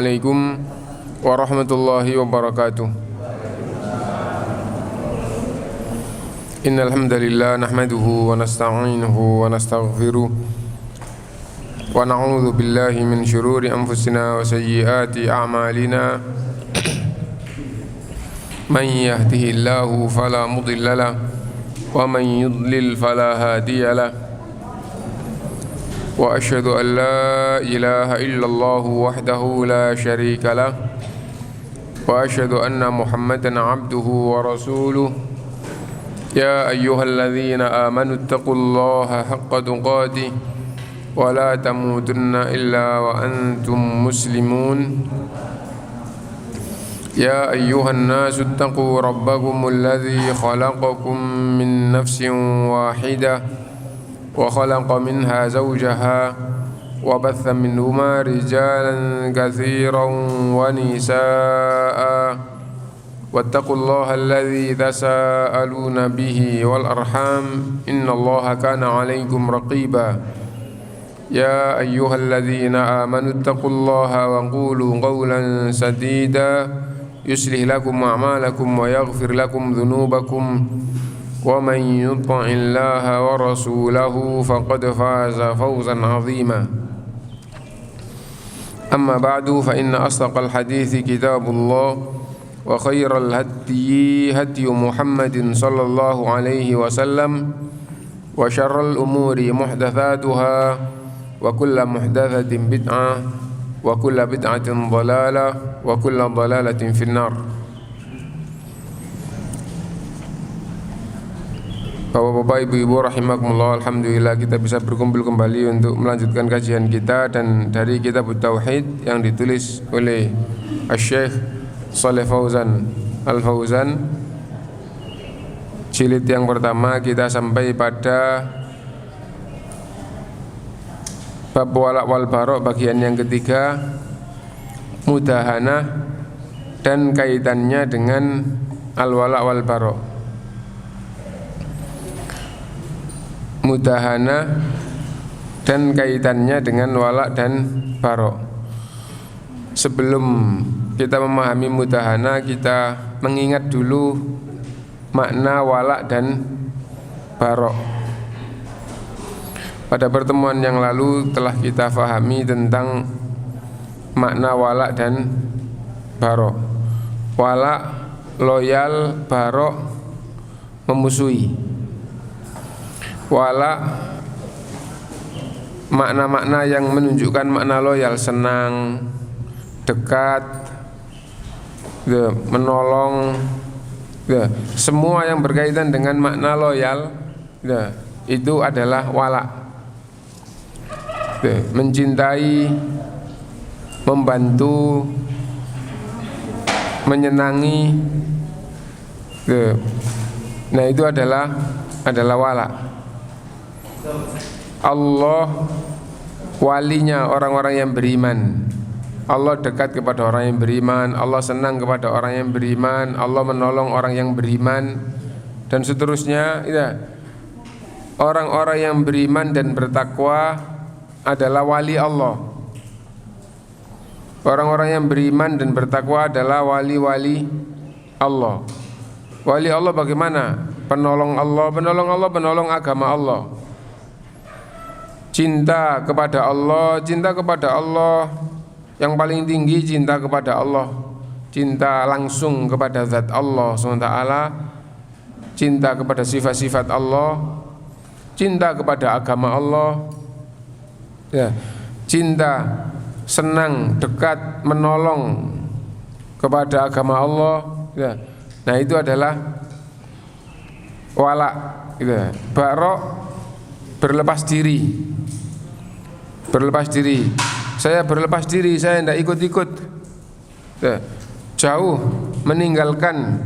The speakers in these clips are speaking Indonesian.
Assalamualaikum warahmatullahi wabarakatuh. Innal hamdalillah nahmaduhu wa nasta'inuhu wa nastaghfiruh wa na'udzu billahi min shururi anfusina wa sayyiati a'malina. Man yahdihillahu fala mudilla lahu wa man yudlil fala hadiya lahu. Wa asyhadu an la ilaha illallah wahdahu la syarika lah wa asyhadu anna Muhammadan abduhu wa rasuluh. Ya ayyuhalladzina amanu taqullaha haqqa tuqatih wa la tamutunna illa wa antum muslimun. Ya ayyuhan nasu taqu rabbakumul ladzi khalaqakum min nafsin wahidah wa khalaqa minha zawjaha wa batha minhuma rijalan katsiran wa nisaa'a wattaqullaha alladzi tasaaluna bihi wal arham innallaha kana 'alaikum raqiba. Ya ayyuhalladzina amanu taqullaha wa qulu qawlan sadida yuslih lakum a'malakum wa yaghfir lakum dhunubakum wa man yuti'illaha wa rasulahu faqad faza fawzan 'azima. Amma ba'du, fa inna asdaqal hadithi kitabullah wa khairal hadyi hadyu Muhammadin sallallahu alaihi wasallam wa syarral umuri muhdatsatuha wa kullu muhdatsatin bid'ah wa kullu bid'atin dhalalah wa kullu dhalalatin finnar. Bapak-bapak, ibu-ibu rahimakumullah, alhamdulillah kita bisa berkumpul kembali untuk melanjutkan kajian kita dan dari kitab Tauhid yang ditulis oleh Asy-Syaikh Shalih Fauzan Al-Fauzan. Jilid yang pertama kita sampai pada bab wala' wal bara' bagian yang ketiga, mudahanah dan kaitannya dengan al-wala' wal bara'. Mudahana dan kaitannya dengan wala dan bara. Sebelum kita memahami mudahana, kita mengingat dulu makna wala dan bara. Pada pertemuan yang lalu telah kita fahami tentang makna wala dan bara. Wala loyal, bara memusuhi. Wala makna-makna yang menunjukkan makna loyal, senang, dekat, menolong, semua yang berkaitan dengan makna loyal itu adalah wala. Mencintai, membantu, menyenangi, nah itu adalah wala. Allah walinya orang-orang yang beriman. Allah dekat kepada orang yang beriman, Allah senang kepada orang yang beriman, Allah menolong orang yang beriman, dan seterusnya. Orang-orang yang beriman dan bertakwa adalah wali Allah. Orang-orang yang beriman dan bertakwa adalah wali-wali Allah. Wali Allah bagaimana? Penolong Allah, penolong agama Allah. Cinta kepada Allah yang paling tinggi, cinta kepada Allah, cinta langsung kepada zat Allah SWT, cinta kepada sifat-sifat Allah, cinta kepada agama Allah, cinta, senang, dekat, menolong kepada agama Allah. Nah itu adalah wala. Bara' berlepas diri. Saya berlepas diri, saya tidak ikut-ikut, jauh meninggalkan.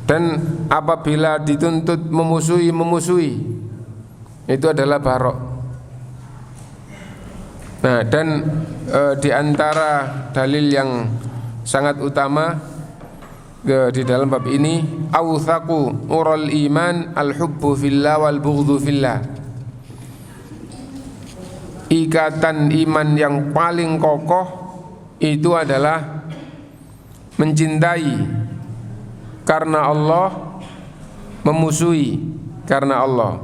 Dan apabila dituntut memusuhi, itu adalah bara'. Nah, dan di antara dalil yang sangat utama di dalam bab ini, awthaqu ural iman al-hubbu fillah wal bughdhu fillah. ikatan iman yang paling kokoh itu adalah mencintai karena Allah, memusuhi karena Allah,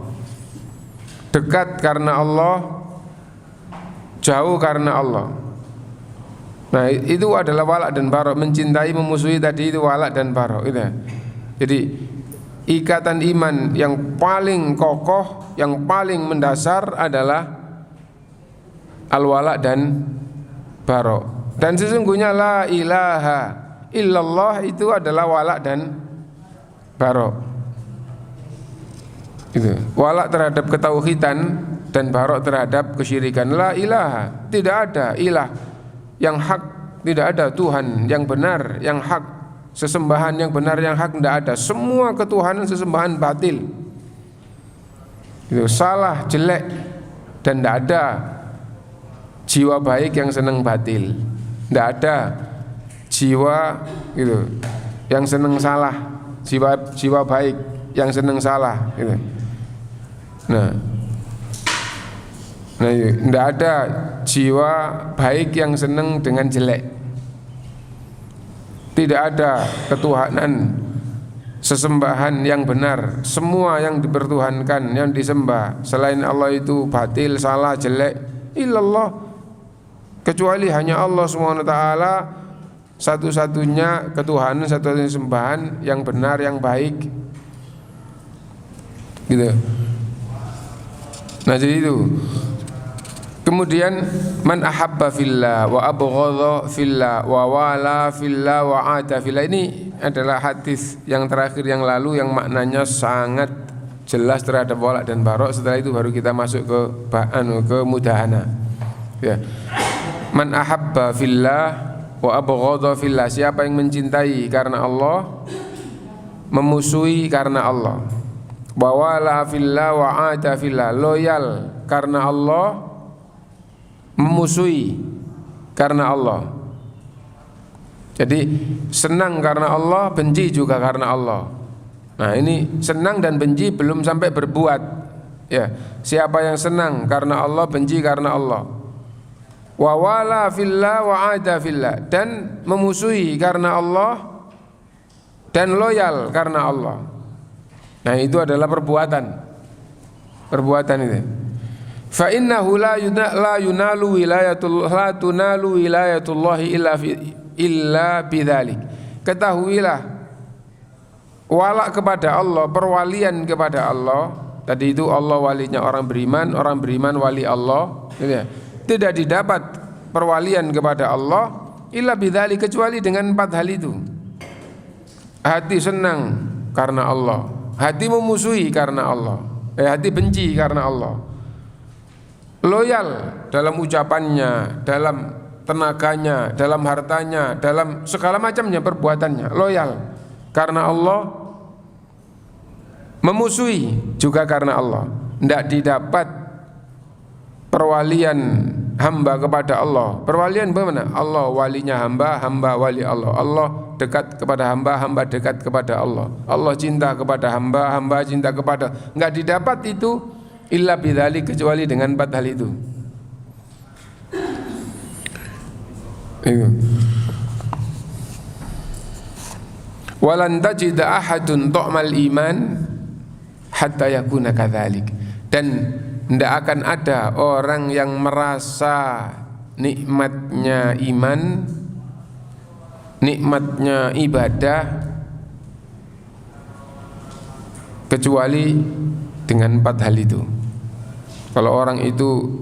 dekat karena Allah, jauh karena Allah. Nah, itu adalah walak dan barok. Mencintai, memusuhi tadi itu walak dan barok itu. Jadi ikatan iman yang paling kokoh, yang paling mendasar adalah al-wala dan barok. Dan sesungguhnya la ilaha illallah itu adalah wala dan barok. Itu. Wala terhadap ketauhidan dan barok terhadap kesyirikan. La ilaha, tidak ada ilah yang hak, tidak ada Tuhan yang benar, yang hak, sesembahan yang benar, yang hak, tidak ada. Semua ketuhanan sesembahan batil. Itu salah, jelek, dan tidak ada jiwa baik yang senang batil. Tidak ada jiwa gitu yang senang salah, jiwa baik yang senang salah gitu. Nah, tidak ada jiwa baik yang senang dengan jelek. Tidak ada ketuhanan sesembahan yang benar. Semua yang dipertuhankan, yang disembah selain Allah itu batil, salah, jelek. Illallah, kecuali hanya Allah SWT, satu-satunya ketuhanan, satu-satunya sembahan yang benar, yang baik. Gitu. Nah, jadi itu. Kemudian man ahabba fillah wa abghadha fillah wa wala fillah wa ada fillah, ini adalah hadis yang terakhir yang lalu yang maknanya sangat jelas terhadap wala dan barok. Setelah itu baru kita masuk ke mudahana. Ya. Man ahabba fillah wa abghadha fillah, siapa yang mencintai karena Allah, memusuhi karena Allah. Wa wala fillah wa ada fillah, loyal karena Allah, memusuhi karena Allah. Jadi senang karena Allah, benci juga karena Allah. Nah, ini senang dan benci belum sampai berbuat. Ya, siapa yang senang karena Allah, benci karena Allah. Wa wala fillah wa ada fillah, dan memusuhi karena Allah dan loyal karena Allah. Nah, itu adalah perbuatan itu. Fa innahu la yunalu wilayatullahi illa bidzalik. Ketahuilah, wala kepada Allah, perwalian kepada Allah, tadi itu Allah walinya orang beriman wali Allah, gitu ya. Tidak didapat perwalian kepada Allah illa bidzalik, kecuali dengan 4 hal itu. Hati senang karena Allah, hati memusuhi karena Allah, hati benci karena Allah, loyal dalam ucapannya, dalam tenaganya, dalam hartanya, dalam segala macamnya perbuatannya, loyal karena Allah, memusuhi juga karena Allah. Tidak didapat perwalian hamba kepada Allah. Perwalian bagaimana? Allah walinya hamba, hamba wali Allah. Allah dekat kepada hamba, hamba dekat kepada Allah. Allah cinta kepada hamba, hamba cinta kepada. Enggak didapat itu illa bidzalik, kecuali dengan 4 hal itu. Walan tajida ahadun tu'mal iman hatta yakuna kadzalik, dan tidak akan ada orang yang merasa nikmatnya iman, nikmatnya ibadah, kecuali dengan 4 hal itu. Kalau orang itu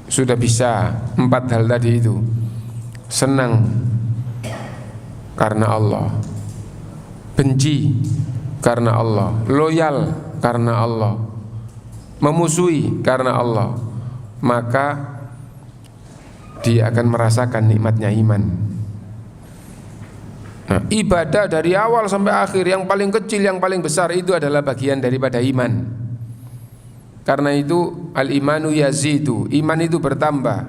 sudah bisa 4 hal tadi itu, senang karena Allah, benci karena Allah, loyal karena Allah, memusuhi karena Allah, maka dia akan merasakan nikmatnya iman. Nah, ibadah dari awal sampai akhir, yang paling kecil, yang paling besar, itu adalah bagian daripada iman. Karena itu al-imanu yazidu, iman itu bertambah,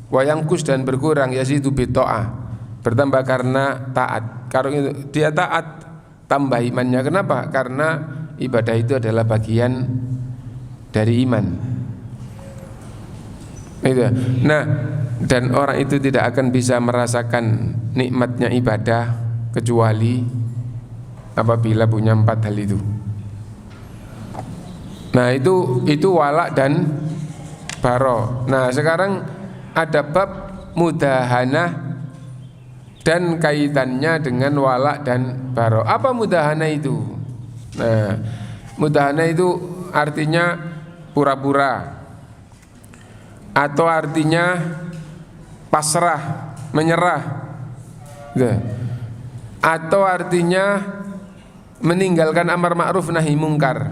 wa yanqus, dan berkurang, yazidu bitta'ah, bertambah karena taat. Kalau dia taat, tambah imannya. Kenapa? Karena ibadah itu adalah bagian dari iman. Itu. Nah, dan orang itu tidak akan bisa merasakan nikmatnya ibadah kecuali apabila punya 4 hal itu. Nah, itu wala dan baro. Nah, sekarang ada bab mudahanah dan kaitannya dengan wala dan baro. Apa mudahanah itu? Nah, mudahanah itu artinya pura-pura, atau artinya pasrah, menyerah, atau artinya meninggalkan amar ma'ruf nahi mungkar,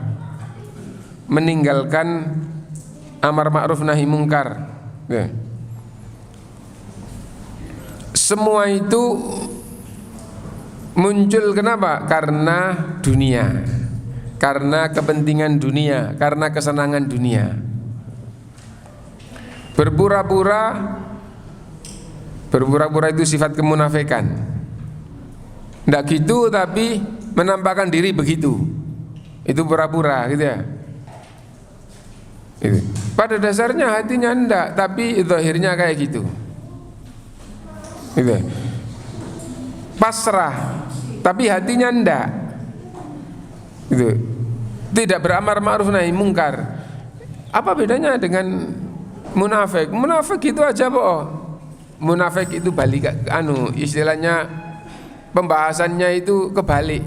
meninggalkan amar ma'ruf nahi mungkar. Semua itu muncul kenapa? Karena dunia, karena kepentingan dunia, karena kesenangan dunia. Berpura-pura itu sifat kemunafikan. Tidak gitu tapi menampakkan diri begitu. Itu pura-pura gitu ya. Itu. Pada dasarnya hatinya enggak, tapi zahirnya kayak gitu. Gitu. Pasrah, tapi hatinya enggak. Gitu. Tidak beramar ma'ruf nahi mungkar. Apa bedanya dengan munafik? Munafik itu aja bohong. Munafik itu balik istilahnya pembahasannya itu kebalik.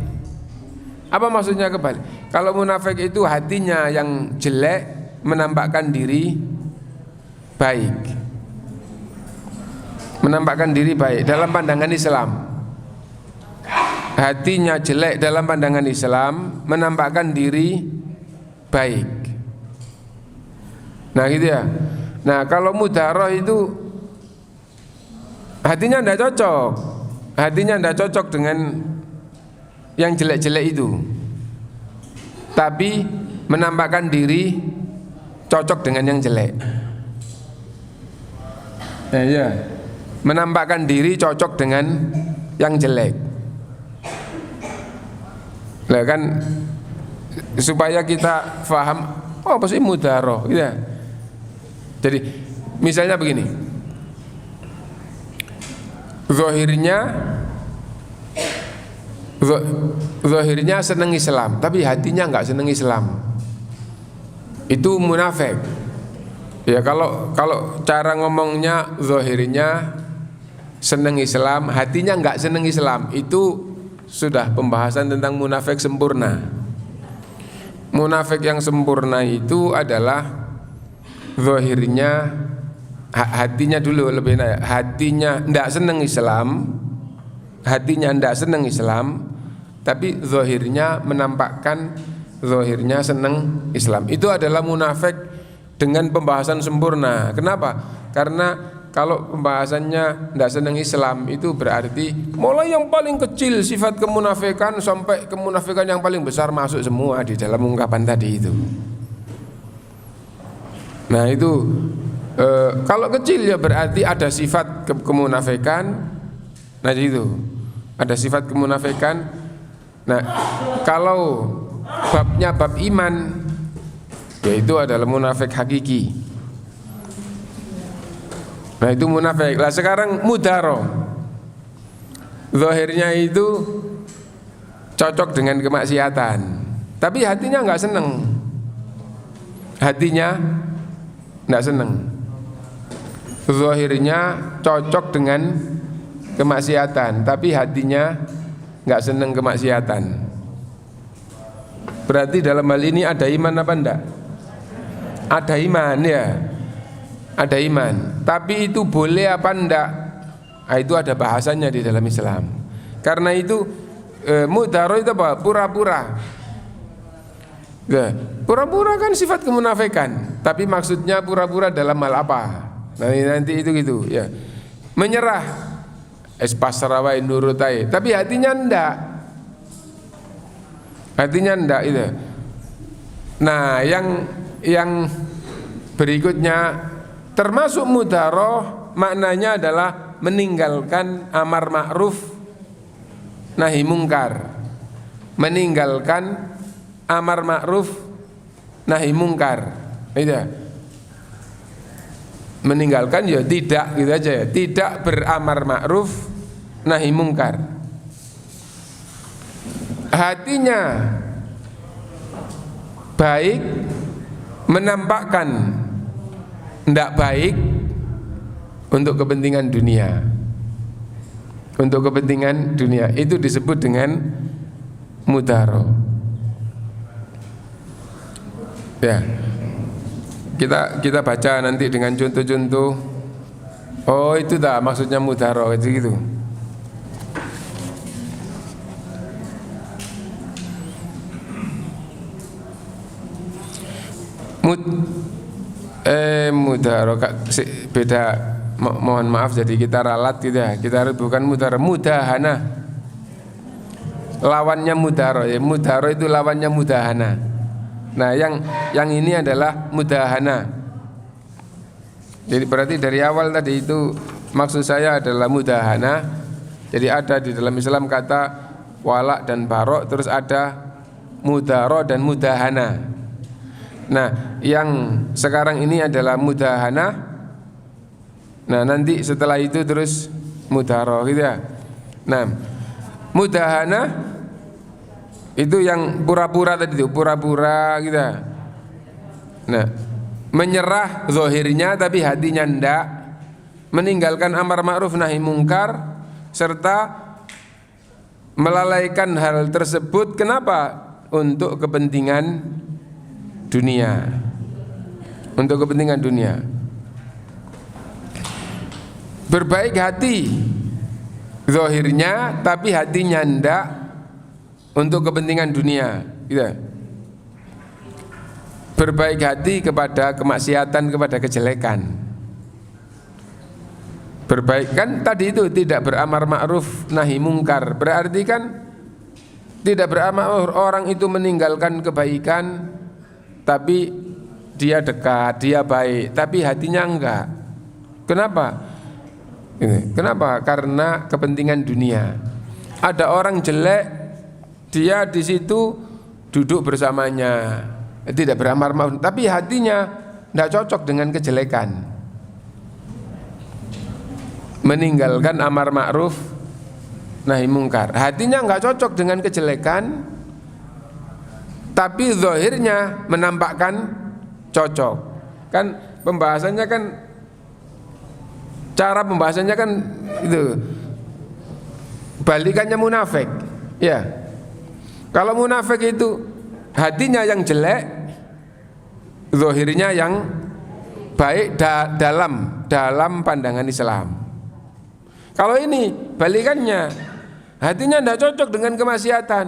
Apa maksudnya kebalik? Kalau munafik itu hatinya yang jelek, menampakkan diri baik. Menampakkan diri baik dalam pandangan Islam. Hatinya jelek dalam pandangan Islam, menampakkan diri baik. Nah gitu ya. Nah kalau mudaroh itu hatinya tidak cocok. Hatinya tidak cocok dengan yang jelek-jelek itu, tapi menampakkan diri cocok dengan yang jelek. Ya, menampakkan diri cocok dengan yang jelek. Lah kan supaya kita faham apa sih mudaroh gitu ya. Jadi misalnya begini, zahirnya seneng Islam, tapi hatinya enggak seneng Islam. Itu munafik. Ya kalau cara ngomongnya zahirnya seneng Islam, hatinya enggak seneng Islam, itu sudah pembahasan tentang munafik sempurna. Munafik yang sempurna itu adalah zahirnya, hatinya dulu lebih enak. Hatinya enggak seneng Islam, hatinya enggak seneng Islam, tapi zahirnya menampakkan zahirnya seneng Islam. Itu adalah munafik dengan pembahasan sempurna. Kenapa? Karena kalau pembahasannya tidak senang Islam, itu berarti mulai yang paling kecil sifat kemunafikan sampai kemunafikan yang paling besar masuk semua di dalam ungkapan tadi itu. Nah itu kalau kecil ya berarti ada sifat kemunafikan. Nah itu ada sifat kemunafikan. Nah kalau babnya bab iman, yaitu adalah munafik hakiki. Nah itu munafik. Lah sekarang mudaro, zahirnya itu cocok dengan kemaksiatan, tapi hatinya nggak seneng. Hatinya nggak seneng. Zahirnya cocok dengan kemaksiatan, tapi hatinya nggak seneng kemaksiatan. Berarti dalam hal ini ada iman apa enggak? Ada iman ya. Ada iman, tapi itu boleh apa enggak? Nah, itu ada bahasannya di dalam Islam. Karena itu mudharo itu apa? Pura-pura. Ya, pura-pura kan sifat kemunafikan, tapi maksudnya pura-pura dalam hal apa? Nah, nanti itu gitu ya. Menyerah, pasrawa nurutai, tapi hatinya enggak. Hatinya enggak itu. Nah, yang berikutnya termasuk mudharoh, maknanya adalah meninggalkan amar ma'ruf nahi mungkar. Meninggalkan amar ma'ruf nahi mungkar. Itu. meninggalkan ya tidak, gitu aja ya. Tidak beramar ma'ruf nahi mungkar. Hatinya baik, menampakkan tidak baik untuk kepentingan dunia. Untuk kepentingan dunia itu disebut dengan mudharo. Ya, kita baca nanti dengan contoh-contoh. Oh itu dah maksudnya mudharo itu gitu. Mudharo beda. Mohon maaf jadi kita ralat gitu ya. Kita harus bukan mudharo, mudahana. Lawannya mudharo ya. Mudharo itu lawannya mudahana. Nah, yang ini adalah mudahana. Jadi berarti dari awal tadi itu maksud saya adalah mudahana. Jadi ada di dalam Islam kata wala dan barok, terus ada mudharo dan mudahana. Nah, yang sekarang ini adalah mudahana. Nah, nanti setelah itu terus mudharo gitu ya. Nah, mudahana itu yang pura-pura tadi itu, pura-pura gitu ya. Nah, menyerah zahirnya tapi hatinya ndak, meninggalkan amar ma'ruf nahi mungkar serta melalaikan hal tersebut. Kenapa? Untuk kepentingan dunia. Untuk kepentingan dunia. Berbaik hati zahirnya tapi hatinya ndak untuk kepentingan dunia gitu. Berbaik hati kepada kemaksiatan, kepada kejelekan. Berbaik kan tadi itu tidak beramar ma'ruf nahi mungkar. Berarti kan tidak beramar orang itu meninggalkan kebaikan tapi dia dekat, dia baik, tapi hatinya enggak. Kenapa? Kenapa? Karena kepentingan dunia. Ada orang jelek, dia di situ duduk bersamanya, tidak beramar ma'ruf, tapi hatinya tidak cocok dengan kejelekan. Meninggalkan amar ma'ruf nahi mungkar. Hatinya enggak cocok dengan kejelekan, tapi zahirnya menampakkan cocok. Kan pembahasannya kan, cara pembahasannya kan itu balikannya munafik. Ya. Kalau munafik itu hatinya yang jelek, zahirnya yang baik dalam pandangan Islam. Kalau ini balikannya, hatinya tidak cocok dengan kemaksiatan,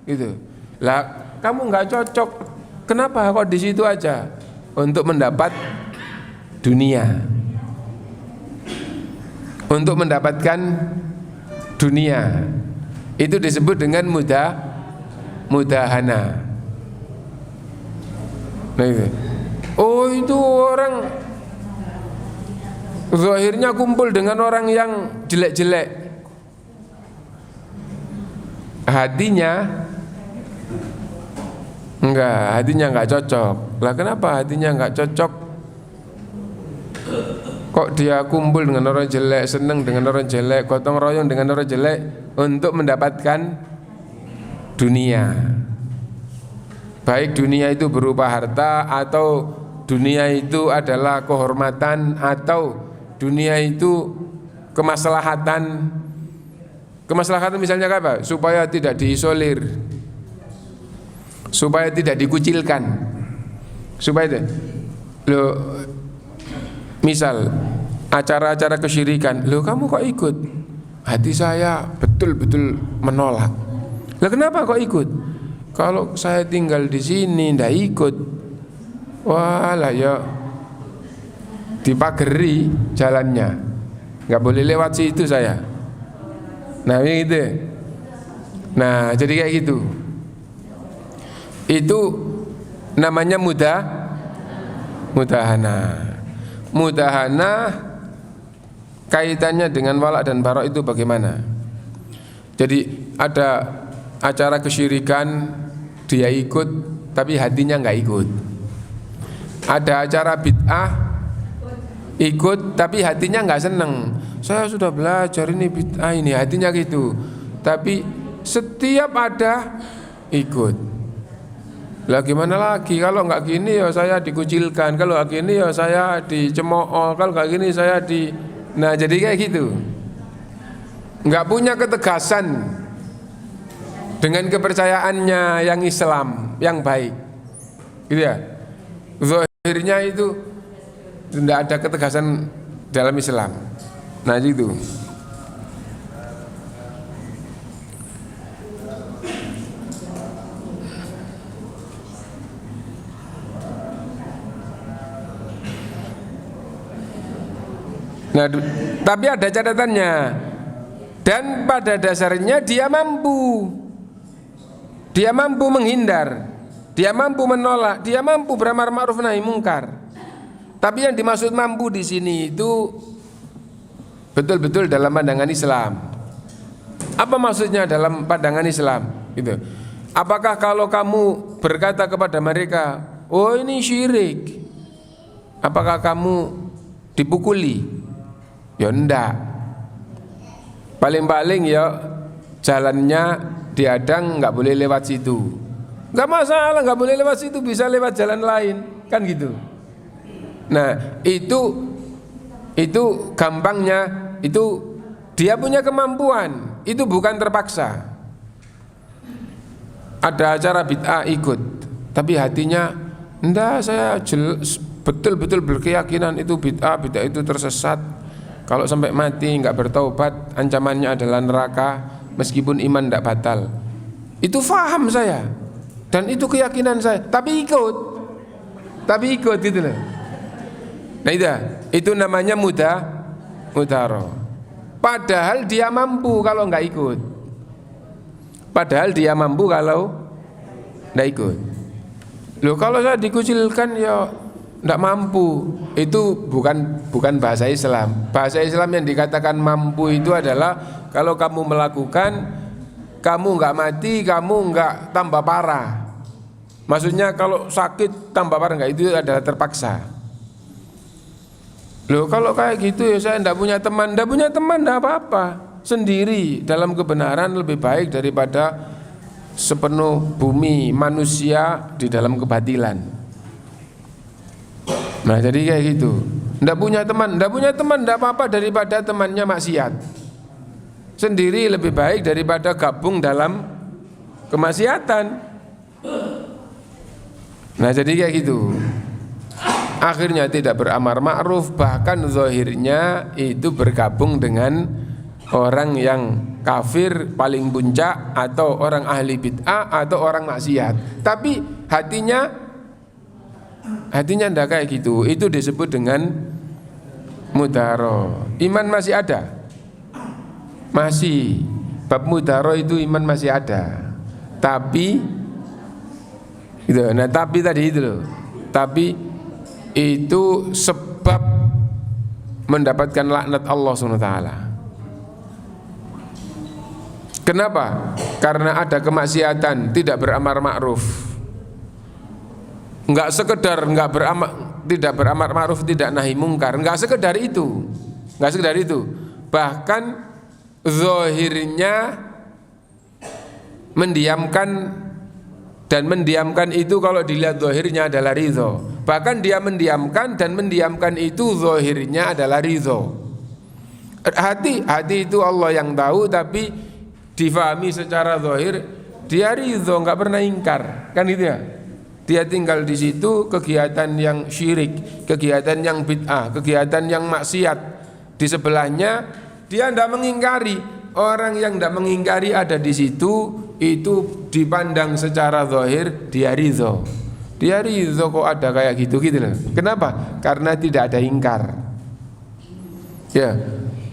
gitu. Lah, kamu nggak cocok, kenapa kok di situ aja? Untuk mendapat dunia, untuk mendapatkan dunia, itu disebut dengan mudahana. Nah, itu. Oh itu orang zahirnya kumpul dengan orang yang jelek-jelek, hatinya enggak cocok. Lah kenapa hatinya enggak cocok? Kok dia kumpul dengan orang jelek, senang dengan orang jelek, gotong royong dengan orang jelek untuk mendapatkan dunia. Baik dunia itu berupa harta, atau dunia itu adalah kehormatan, atau dunia itu kemaslahatan. Kemaslahatan misalnya apa? Supaya tidak diisolir, supaya tidak dikucilkan, supaya itu. Loh, misal acara-acara kesyirikan, loh kamu kok ikut? Hati saya betul-betul menolak. Lah kenapa kok ikut? Kalau saya tinggal di sini ndak ikut, wah lah ya dipageri jalannya, nggak boleh lewat situ saya. Nah gitu. Nah jadi kayak gitu. Itu namanya mudahana. Mudahana kaitannya dengan wala dan barok itu bagaimana? Jadi ada acara kesyirikan, dia ikut tapi hatinya enggak ikut. Ada acara bid'ah, ikut tapi hatinya nggak seneng. Saya sudah belajar ini bid'ah ini, hatinya gitu. Tapi setiap ada ikut. Lah gimana lagi kalau nggak gini ya saya dikucilkan, kalau nggak gini ya saya dicemooh, kalau nggak gini saya di. Nah jadi kayak gitu. Nggak punya ketegasan dengan kepercayaannya yang Islam, yang baik, gitu ya. Zahirnya itu tidak ada ketegasan dalam Islam. Nah itu. Nah, tapi ada catatannya. Dan pada dasarnya dia mampu menghindar, dia mampu menolak, dia mampu beramar ma'ruf nahi mungkar. Tapi yang dimaksud mampu di sini itu betul-betul dalam pandangan Islam. Apa maksudnya dalam pandangan Islam? Gitu. Apakah kalau kamu berkata kepada mereka, "Oh, ini syirik," apakah kamu dipukuli? Ya enggak. Paling-paling ya jalannya diadang, nggak boleh lewat situ. Nggak masalah, nggak boleh lewat situ, bisa lewat jalan lain, kan gitu. Nah itu gampangnya, itu dia punya kemampuan, itu bukan terpaksa. Ada acara bid'ah ikut, tapi hatinya enggak, saya betul-betul berkeyakinan itu bid'ah itu tersesat. Kalau sampai mati nggak bertaubat, ancamannya adalah neraka, meskipun iman tidak batal. Itu faham saya, dan itu keyakinan saya. Tapi ikut gitu loh. Nah itu namanya mudaro. Padahal dia mampu kalau nggak ikut. Loh kalau saya dikucilkan ya tidak mampu, itu bukan bahasa Islam. Bahasa Islam yang dikatakan mampu itu adalah kalau kamu melakukan, kamu nggak mati, kamu nggak tambah parah. Maksudnya kalau sakit tambah parah nggak, itu adalah terpaksa. Loh kalau kayak gitu ya saya tidak punya teman tidak apa-apa. Sendiri dalam kebenaran lebih baik daripada sepenuh bumi manusia di dalam kebatilan. Nah jadi kayak gitu. Nggak punya teman nggak apa-apa daripada temannya maksiat. Sendiri lebih baik daripada gabung dalam kemaksiatan. Nah jadi kayak gitu. Akhirnya tidak beramar ma'ruf, bahkan zahirnya itu bergabung dengan orang yang kafir paling puncak, atau orang ahli bid'ah, atau orang maksiat. Tapi hatinya ndak kayak gitu. Itu disebut dengan mudaro. Iman masih ada, masih bab mudaro itu iman masih ada. Tapi gitu. Nah tapi tadi itu loh. Tapi itu sebab mendapatkan laknat Allah SWT. Kenapa? Karena ada kemaksiatan, tidak beramar ma'ruf. Enggak sekedar tidak beramar ma'ruf, tidak nahi mungkar, enggak sekedar itu. Bahkan zahirnya mendiamkan, dan mendiamkan itu kalau dilihat zahirnya adalah ridho. Bahkan dia mendiamkan, dan mendiamkan itu zahirnya adalah ridho. Hati itu Allah yang tahu, tapi difahami secara zahir dia ridho, enggak pernah ingkar, kan itu ya. Dia tinggal di situ, kegiatan yang syirik, kegiatan yang bid'ah, kegiatan yang maksiat di sebelahnya, dia tidak mengingkari. Orang yang tidak mengingkari ada di situ, itu dipandang secara zahir dia ridho. Dia ridho kok ada kayak gitu loh. Kenapa? Karena tidak ada ingkar. Ya,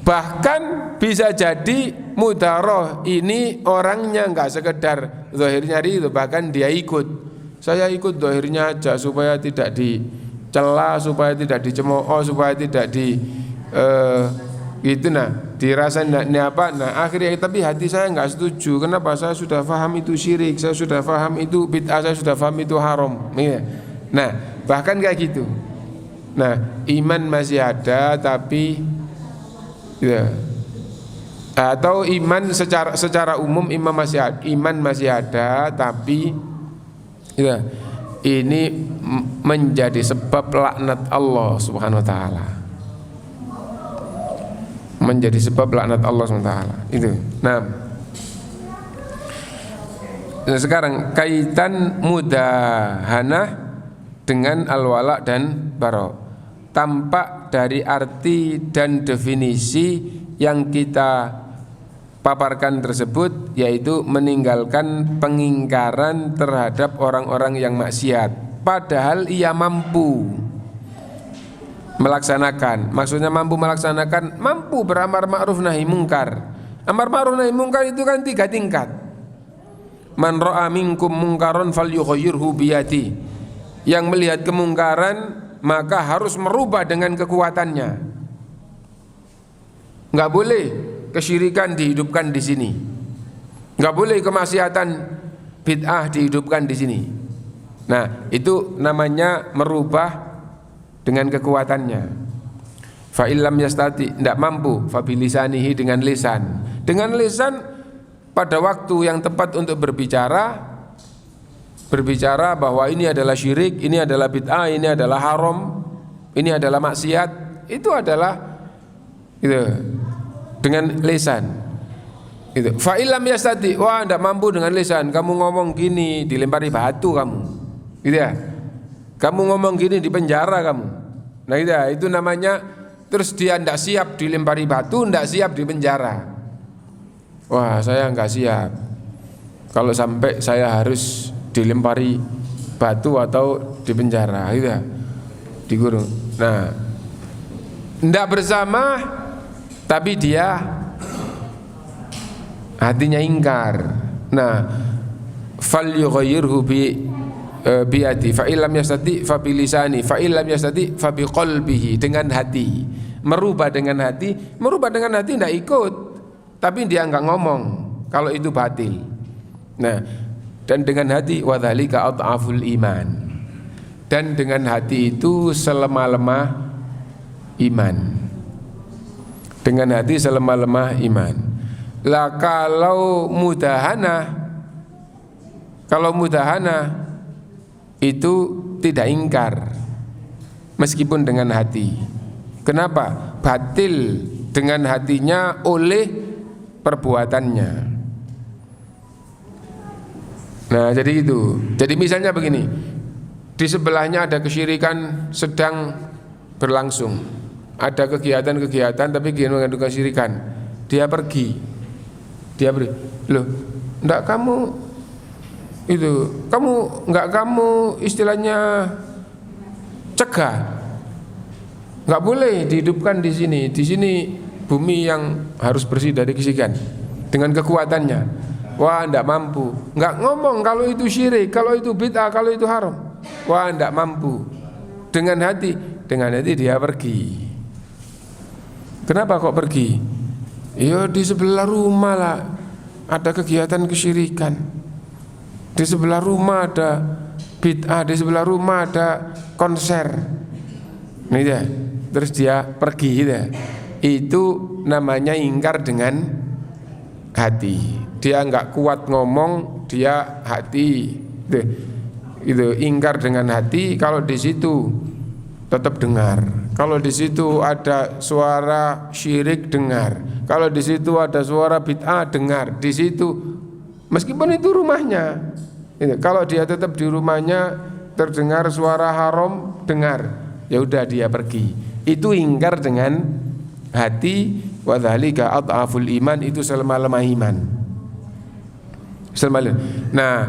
bahkan bisa jadi mudaroh ini orangnya nggak sekedar zahirnya ridho, bahkan dia ikut. Saya ikut zahirnya aja supaya tidak dicela, supaya tidak dicemooh, supaya tidak gitu dirasa ini apa. Nah akhirnya tapi hati saya nggak setuju. Kenapa? Saya sudah paham itu syirik, saya sudah paham itu bid'ah, saya sudah paham itu haram. Nah bahkan kayak gitu. Nah, iman masih ada tapi ya, atau iman secara umum iman masih ada tapi ya, ini menjadi sebab laknat Allah Subhanahu wa taala. Menjadi sebab laknat Allah Subhanahu wa taala. Itu. Nah, sekarang kaitan mudahana dengan al-wala dan bara. Tampak dari arti dan definisi yang kita paparkan tersebut, yaitu meninggalkan pengingkaran terhadap orang-orang yang maksiat, padahal ia mampu melaksanakan. Maksudnya mampu melaksanakan, mampu beramar ma'ruf nahi mungkar. Amar ma'ruf nahi mungkar itu kan 3 tingkat. Man ra'a minkum mungkaron falyughayyirhu biyadi. Yang melihat kemungkaran maka harus merubah dengan kekuatannya. Enggak boleh kesyirikan dihidupkan di sini. Enggak boleh kemaksiatan bid'ah dihidupkan di sini. Nah, itu namanya merubah dengan kekuatannya. Fa illam yastati, tidak mampu, fa bilisanihi, dengan lisan. Dengan lisan pada waktu yang tepat untuk berbicara bahwa ini adalah syirik, ini adalah bid'ah, ini adalah haram, ini adalah maksiat, itu adalah itu dengan lisan. Itu. Fa illam yastati, wah tidak mampu dengan lisan, kamu ngomong gini dilempari batu kamu. Gitu ya. Kamu ngomong gini di penjara kamu. Nah gitu ya, itu namanya terus dia tidak siap dilempari batu, tidak siap di penjara. Wah, saya enggak siap kalau sampai saya harus dilempari batu atau di penjara, gitu ya, dikurung. Nah, tidak bersama, tapi dia hatinya ingkar. Nah, falyughayyirhu bi'ati, fa illam yastati fa bilisani, fa illam yastati fa biqalbihi, dengan hati. Merubah dengan hati tidak ikut, tapi dia enggak ngomong kalau itu batil. Nah, dan dengan hati wadzalika adhaful iman. Dan dengan hati itu selemah-lemah iman. Dengan hati selemah-lemah iman. Lah kalau mudahana itu tidak ingkar meskipun dengan hati. Kenapa? Batil dengan hatinya oleh perbuatannya. Nah, jadi itu. Jadi misalnya begini, di sebelahnya ada kesyirikan sedang berlangsung, ada kegiatan-kegiatan tapi dia mengandung kesyirikan. Dia pergi, loh, enggak kamu itu, kamu istilahnya cegah, enggak boleh dihidupkan di sini. Di sini bumi yang harus bersih dari kesyirikan dengan kekuatannya. Wah, tidak mampu, nggak ngomong kalau itu syirik, kalau itu bid'ah, kalau itu haram. Wah, tidak mampu. Dengan hati dia pergi. Kenapa kok pergi? Ya di sebelah rumah lah ada kegiatan kesyirikan, di sebelah rumah ada bid'ah, di sebelah rumah ada konser. Nih ya, terus dia pergi ya. Itu namanya ingkar dengan hati. Dia enggak kuat ngomong, dia hati. Itu ingkar dengan hati. Kalau di situ tetap dengar. Kalau di situ ada suara syirik, dengar. Kalau di situ ada suara bid'ah, dengar. Di situ meskipun itu rumahnya. Kalau dia tetap di rumahnya terdengar suara haram, dengar. Ya udah dia pergi. Itu ingkar dengan hati. Wa dzalika adhaful iman, itu selemah-lemah iman. Nah,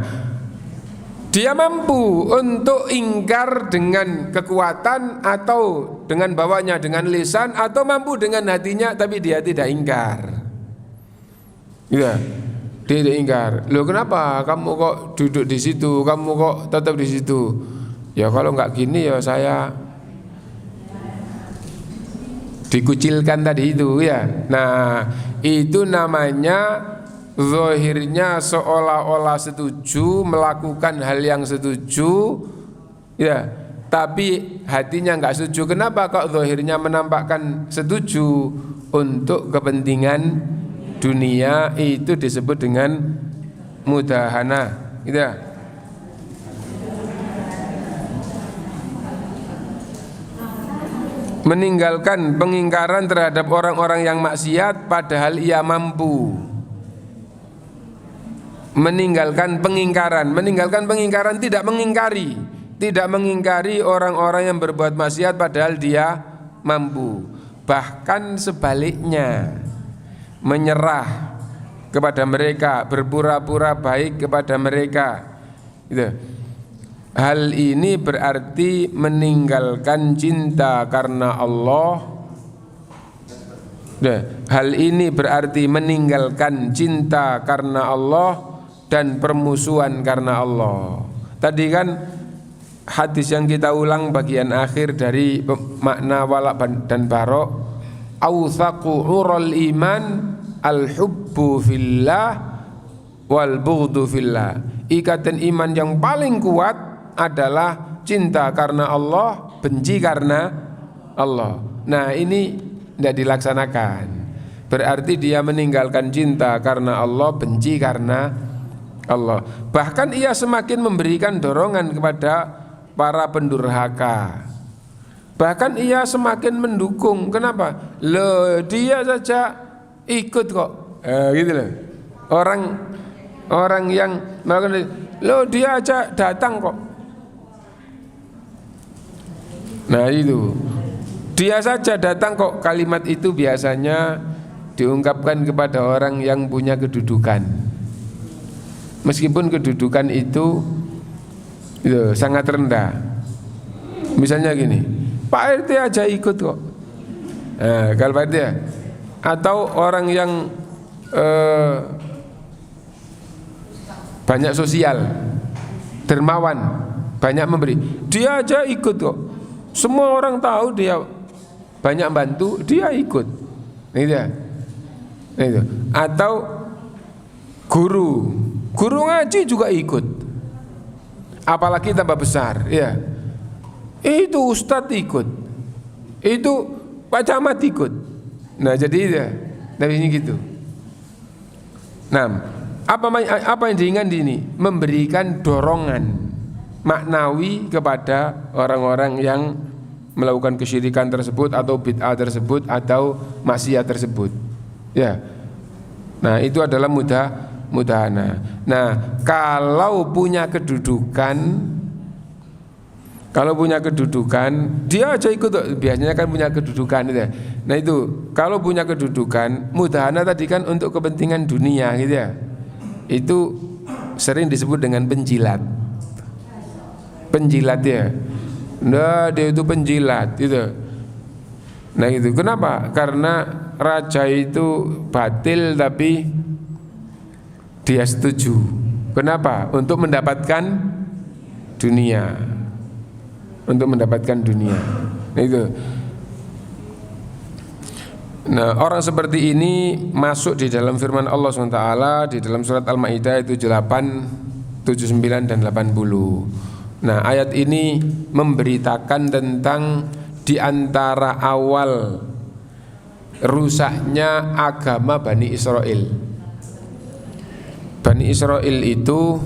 dia mampu untuk ingkar dengan kekuatan atau dengan bawanya dengan lisan, atau mampu dengan hatinya tapi dia tidak ingkar. Ya, dia tidak ingkar. Loh, kenapa kamu kok duduk di situ? Kamu kok tetap di situ? Ya kalau nggak gini ya saya dikucilkan tadi itu ya. Nah, itu namanya zahirnya seolah-olah setuju melakukan hal yang setuju ya, tapi hatinya nggak setuju. Kenapa kok zahirnya menampakkan setuju untuk kepentingan dunia? Itu disebut dengan mudahana, gitu ya. Meninggalkan pengingkaran terhadap orang-orang yang maksiat padahal ia mampu. Meninggalkan pengingkaran tidak mengingkari orang-orang yang berbuat maksiat padahal dia mampu. Bahkan sebaliknya, menyerah kepada mereka, berpura-pura baik kepada mereka, gitu. Hal ini berarti meninggalkan cinta karena Allah. Hal ini berarti meninggalkan cinta karena Allah dan permusuhan karena Allah. Tadi kan hadis yang kita ulang bagian akhir dari makna wala dan barok, awthaqu ural iman al-hubbu fillah wal bughdu fillah. Ikatan iman yang paling kuat adalah cinta karena Allah, benci karena Allah. Nah, ini tidak dilaksanakan. Berarti dia meninggalkan cinta karena Allah, benci karena Allah. Bahkan ia semakin memberikan dorongan kepada para pendurhaka. Bahkan ia semakin mendukung. Kenapa? Loh, dia saja ikut kok. Gitu loh. Orang yang melakukan, loh dia aja datang kok. Nah itu, dia saja datang kok. Kalimat itu biasanya diungkapkan kepada orang yang punya kedudukan. Meskipun kedudukan itu sangat rendah. Misalnya gini, Pak RT aja ikut kok. Nah, kalau Pak RT ya. Atau orang yang banyak sosial, dermawan, banyak memberi, dia aja ikut kok. Semua orang tahu dia banyak bantu, dia ikut. Gitu ya. Gitu. Atau guru ngaji juga ikut. Apalagi tambah besar, ya. Itu ustadz ikut. Itu Pak Camat ikut. Nah, jadi ya, dari ini gitu. Nah, apa yang diingat ini? Memberikan dorongan maknawi kepada orang-orang yang melakukan kesyirikan tersebut atau bid'ah tersebut atau maksiat tersebut. Ya. Nah, itu adalah mudahana. Nah, kalau punya kedudukan, dia aja ikut. Biasanya kan punya kedudukan gitu ya. Nah, itu kalau punya kedudukan, mudahana tadi kan untuk kepentingan dunia gitu ya. Itu sering disebut dengan penjilat ya. Nah, dia itu penjilat gitu. Nah gitu. Kenapa? Karena raja itu batil tapi dia setuju. Kenapa? Untuk mendapatkan dunia. Nah itu. Nah, orang seperti ini masuk di dalam firman Allah SWT di dalam surat Al-Maidah itu 8, 79 dan 80. Nah, ayat ini memberitakan tentang di antara awal rusaknya agama Bani Israel. Bani Israel itu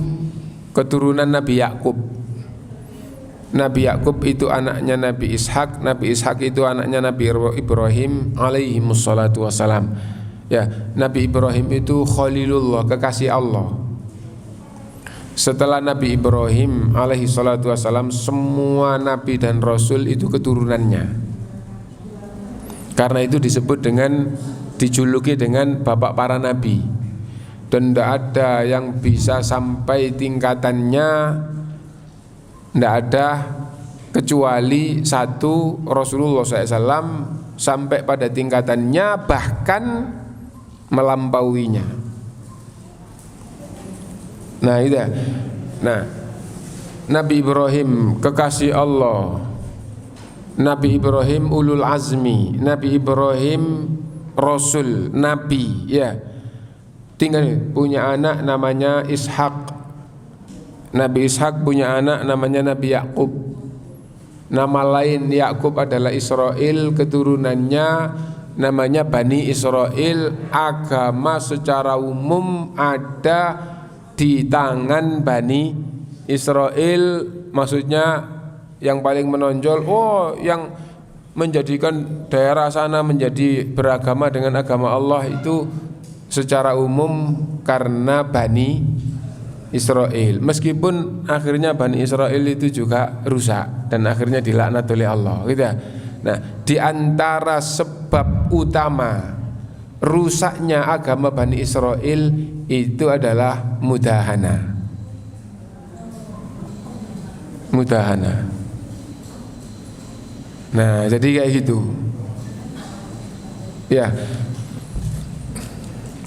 keturunan Nabi Yakub. Nabi Yakub itu anaknya Nabi Ishak. Nabi Ishak itu anaknya Nabi Ibrahim alaihi wassalatu wassalam. Ya, Nabi Ibrahim itu Khalilullah, kekasih Allah. Setelah Nabi Ibrahim alaihi salatu wassalam, semua nabi dan rasul itu keturunannya. Karena itu disebut dengan, dijuluki dengan bapak para nabi. Dan tidak ada yang bisa sampai tingkatannya, tidak ada kecuali satu, Rasulullah SAW, sampai pada tingkatannya bahkan melampauinya. Nah itu. Nah, Nabi Ibrahim kekasih Allah, Nabi Ibrahim ulul azmi, Nabi Ibrahim Rasul, Nabi, ya. Tinggal punya anak namanya Ishak. Nabi Ishak punya anak namanya Nabi Yakub. Nama lain Yakub adalah Israel, keturunannya namanya Bani Israel. Agama secara umum ada di tangan Bani Israel, maksudnya yang paling menonjol, yang menjadikan daerah sana menjadi beragama dengan agama Allah itu secara umum karena Bani Israel. Meskipun akhirnya Bani Israel itu juga rusak dan akhirnya dilaknat oleh Allah, gitu ya. Nah, di antara sebab utama rusaknya agama Bani Israel itu adalah mudahana. Nah, jadi kayak gitu. Ya.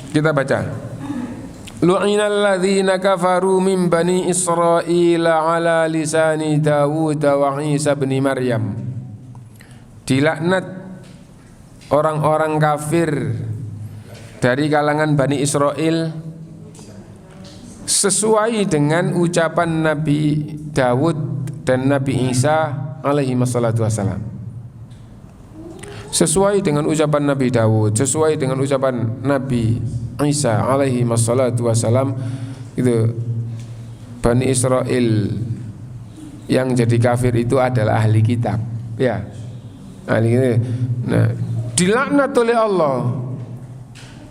Kita baca. Lu'inal ladzina kafaru min bani Israil ala lisani Dawud wa Isa bin Maryam. Dilaknat orang-orang kafir dari kalangan Bani Israel sesuai dengan ucapan Nabi Dawud dan Nabi Isa alaihi wassalatu wassalam. Sesuai dengan ucapan Nabi Dawud, sesuai dengan ucapan Nabi Isa alaihi wassalatu wassalam, itu Bani Israel yang jadi kafir itu adalah ahli kitab, ya, ahli kitab. Nah, dilaknat oleh Allah.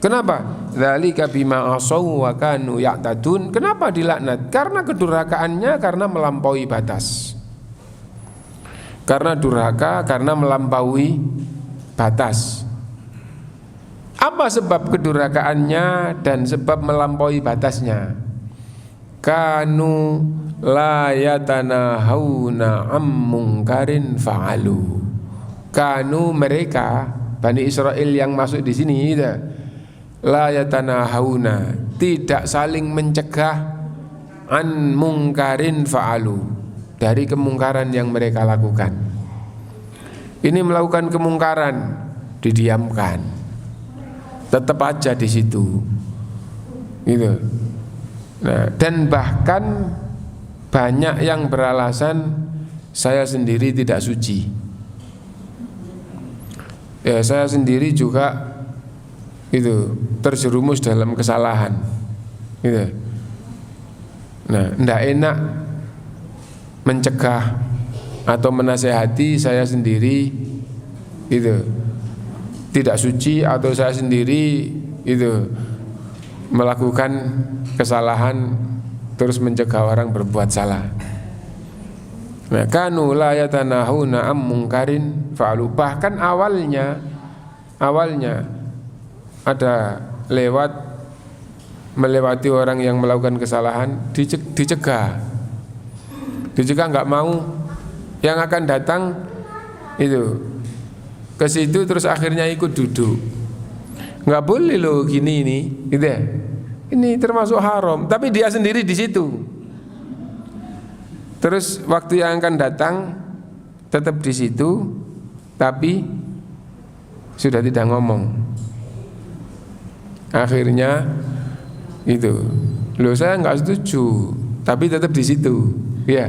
Kenapa? Dzalika bima asaw wa kanu ya'tadun. Kenapa dilaknat? Karena kedurhakaannya, karena melampaui batas. Karena durhaka, karena melampaui batas. Apa sebab kedurhakaannya dan sebab melampaui batasnya? Kanu la yatanahawna am mungkarin fa'alu. Kanu, mereka Bani Israel yang masuk di sini, la yatanahawna, tidak saling mencegah, an mungkarin fa'alu, dari kemungkaran yang mereka lakukan. Ini melakukan kemungkaran, didiamkan, tetap aja di situ, gitu. Nah, dan bahkan banyak yang beralasan saya sendiri tidak suci. Ya, saya sendiri juga itu terjerumus dalam kesalahan, gitu. Nah, tidak enak mencegah atau menasehati saya sendiri itu tidak suci, atau saya sendiri itu melakukan kesalahan terus mencegah orang berbuat salah. Nah, kanu la yatanahuna am mungkarin fa'alu. Bahkan awalnya ada melewati orang yang melakukan kesalahan, dicegah nggak mau. Yang akan datang itu ke situ terus akhirnya ikut duduk. Nggak boleh loh gini ini, gitu ya. Ini termasuk haram, tapi dia sendiri di situ. Terus waktu yang akan datang tetap di situ, tapi sudah tidak ngomong. Akhirnya itu, loh saya nggak setuju, tapi tetap di situ, ya.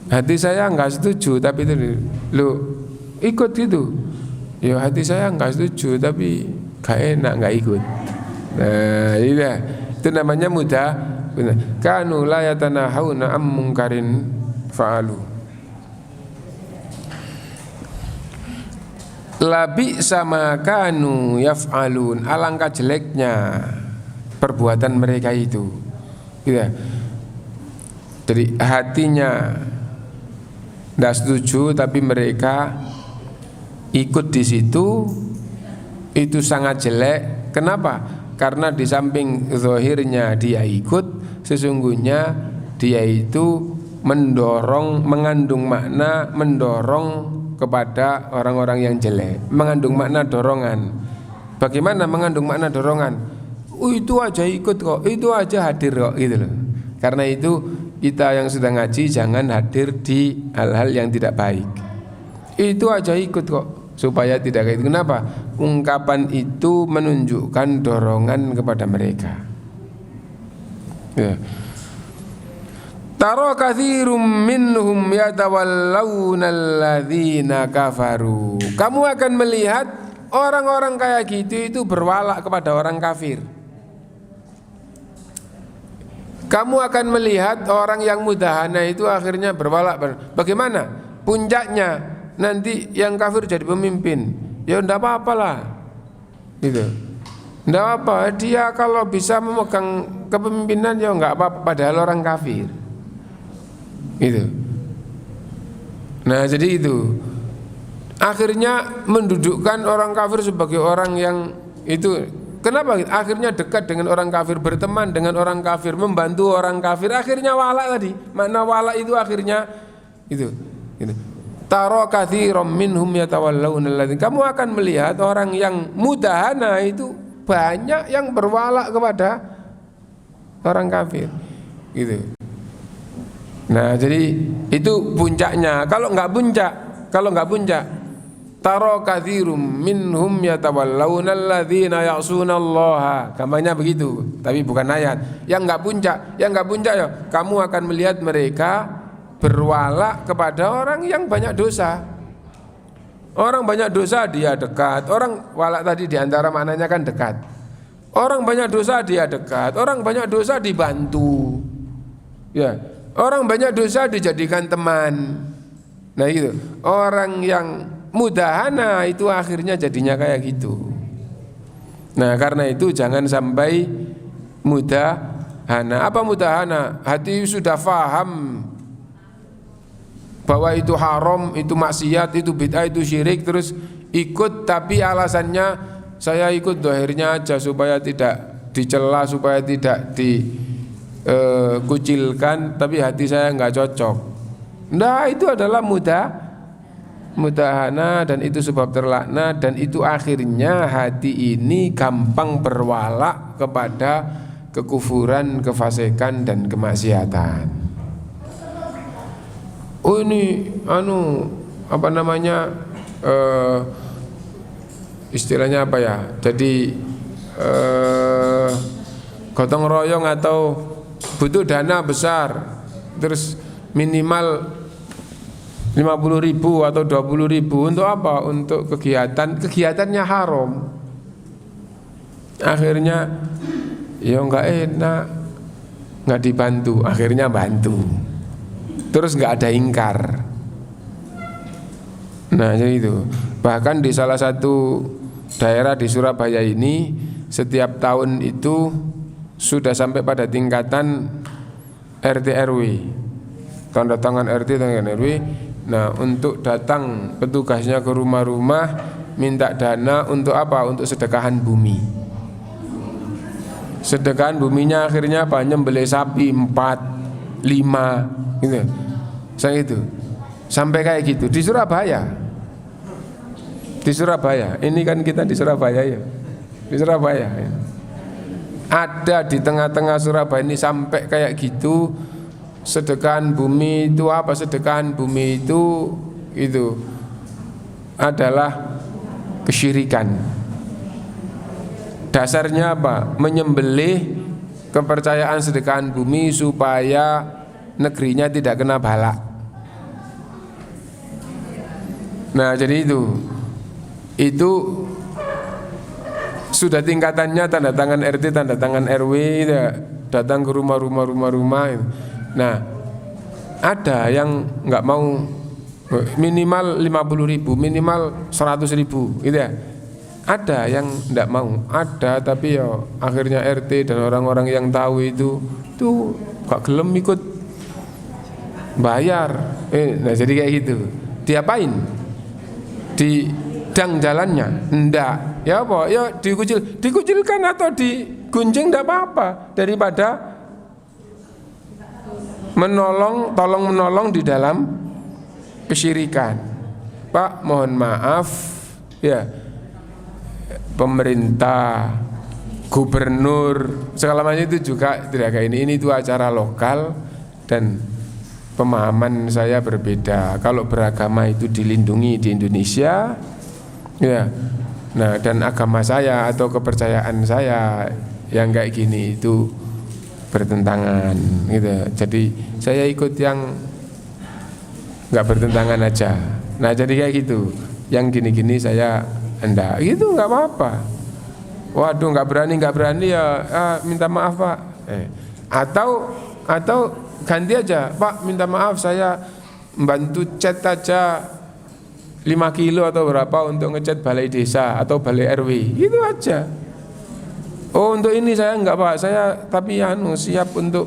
Hati saya nggak setuju, tapi itu, loh ikut gitu. Ya hati saya nggak setuju, tapi gak enak nggak ikut. Nah, itu namanya mudah. Kanu la yatanahawna am mungkarin fa'alu. Labi sama kanu yaf'alun. Alangkah jeleknya perbuatan mereka itu, gitu. Jadi hatinya tidak setuju, tapi mereka ikut di situ, itu sangat jelek. Kenapa? Karena di samping zahirnya dia ikut, sesungguhnya dia itu mengandung makna mendorong kepada orang-orang yang jelek, mengandung makna dorongan. Bagaimana mengandung makna dorongan? Itu aja ikut kok, itu aja hadir kok, gitu loh. Karena itu kita yang sedang ngaji jangan hadir di hal-hal yang tidak baik. Itu aja ikut kok, supaya tidak kayak itu. Kenapa? Ungkapan itu menunjukkan dorongan kepada mereka, ya. Tara katsirum minhum yatawallawna alladzina kafaru. Kamu akan melihat orang-orang kayak gitu itu berwala kepada orang kafir. Kamu akan melihat orang yang mudahana itu akhirnya berwala. Bagaimana? Puncaknya nanti yang kafir jadi pemimpin. Ya enggak apa-apalah. Gitu. Enggak apa, dia kalau bisa memegang kepemimpinan ya enggak apa-apa padahal orang kafir. Gitu. Nah, jadi itu akhirnya mendudukkan orang kafir sebagai orang yang itu. Kenapa? Akhirnya dekat dengan orang kafir, berteman dengan orang kafir, membantu orang kafir. Akhirnya wala tadi. Makna wala itu akhirnya itu. Gitu. Tara katsiran minhum yatawallawna alladzina. Kamu akan melihat orang yang mudahana itu banyak yang berwala kepada orang kafir. Gitu. Nah, jadi itu puncaknya. Kalau enggak puncak, tara katsirum minhum yatawallawna alladzina ya'sunallaha. Gampangnya begitu, tapi bukan ayat. Yang enggak puncak ya, kamu akan melihat mereka berwala kepada orang yang banyak dosa. Orang banyak dosa dia dekat. Orang wala tadi diantara maknanya kan dekat. Orang banyak dosa dia dekat. Orang banyak dosa dibantu. Ya. Orang banyak dosa dijadikan teman. Nah itu orang yang mudahana itu akhirnya jadinya kayak gitu. Nah karena itu jangan sampai mudahana. Apa mudahana? Hati sudah faham bahwa itu haram, itu maksiat, itu bid'ah, itu syirik, terus ikut tapi alasannya saya ikut dohirnya aja supaya tidak dicela, supaya tidak kucilkan, tapi hati saya nggak cocok. Nah itu adalah mudahana dan itu sebab terlaknat, dan itu akhirnya hati ini gampang berwala kepada kekufuran, kefasikan dan kemaksiatan. Oh ini apa namanya istilahnya apa ya? Jadi gotong royong atau butuh dana besar, terus minimal 50.000 atau 20.000 untuk apa? Untuk kegiatannya haram. Akhirnya ya nggak enak, nggak dibantu, akhirnya bantu, terus nggak ada ingkar. Nah jadi itu. Bahkan di salah satu daerah di Surabaya ini setiap tahun itu sudah sampai pada tingkatan RT RW, tanda tangan RT tangan RW. Nah untuk datang petugasnya ke rumah-rumah minta dana untuk apa? Untuk sedekahan bumi. Sedekahan buminya akhirnya apa? Nyembelih sapi 4, 5 gitu. Saya itu sampai kayak gitu di Surabaya. Di Surabaya. Ini kan kita di Surabaya ya. Di Surabaya ya. Ada di tengah-tengah Surabaya ini sampai kayak gitu. Sedekahan bumi itu apa? Sedekahan bumi itu adalah kesyirikan. Dasarnya apa? Menyembelih kepercayaan sedekahan bumi supaya negerinya tidak kena bala. Nah jadi itu sudah tingkatannya tanda tangan RT, tanda tangan RW, datang ke rumah. Nah ada yang nggak mau, minimal 50.000, minimal 100.000 gitu ya. Ada yang nggak mau, ada tapi ya akhirnya RT dan orang-orang yang tahu itu gak gelem ikut bayar. Nah jadi kayak gitu. Diapain? Didang jalannya? Enggak. Ya apa? Ya dikucilkan atau digunjing enggak apa-apa daripada tolong menolong di dalam kesyirikan. Pak, mohon maaf ya, pemerintah, gubernur, segala macam itu juga tidak kayak ini itu acara lokal dan pemahaman saya berbeda. Kalau beragama itu dilindungi di Indonesia ya. Nah dan agama saya atau kepercayaan saya yang kayak gini itu bertentangan gitu. Jadi saya ikut yang nggak bertentangan aja. Nah jadi kayak gitu. Yang gini-gini saya enggak, gitu nggak apa-apa. Waduh nggak berani ya, minta maaf Pak. Atau ganti aja, Pak minta maaf saya bantu cat aja 5 kilo atau berapa untuk ngecat balai desa atau balai RW, gitu aja. Oh untuk ini saya enggak Pak, saya tapi siap untuk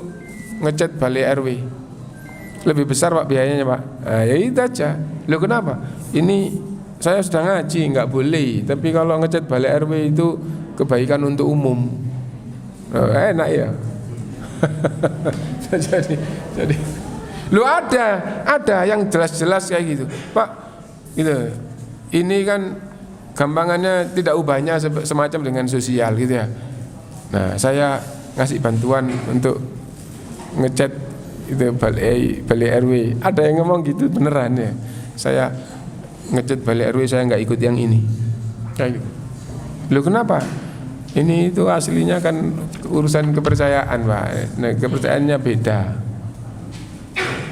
ngecat balai RW. Lebih besar Pak biayanya Pak. Ya itu aja. Loh kenapa? Ini saya sudah ngaji enggak boleh, tapi kalau ngecat balai RW itu kebaikan untuk umum. Enak ya. jadi lu ada yang jelas-jelas kayak gitu Pak gitu. Ini kan gampangannya tidak ubahnya semacam dengan sosial gitu ya. Nah saya ngasih bantuan untuk ngecat itu balai RW. Ada yang ngomong gitu beneran ya. Saya ngecat balai RW, saya nggak ikut yang ini kayak gitu. Lu kenapa? Ini itu aslinya kan urusan kepercayaan Pak. Nah, kepercayaannya beda.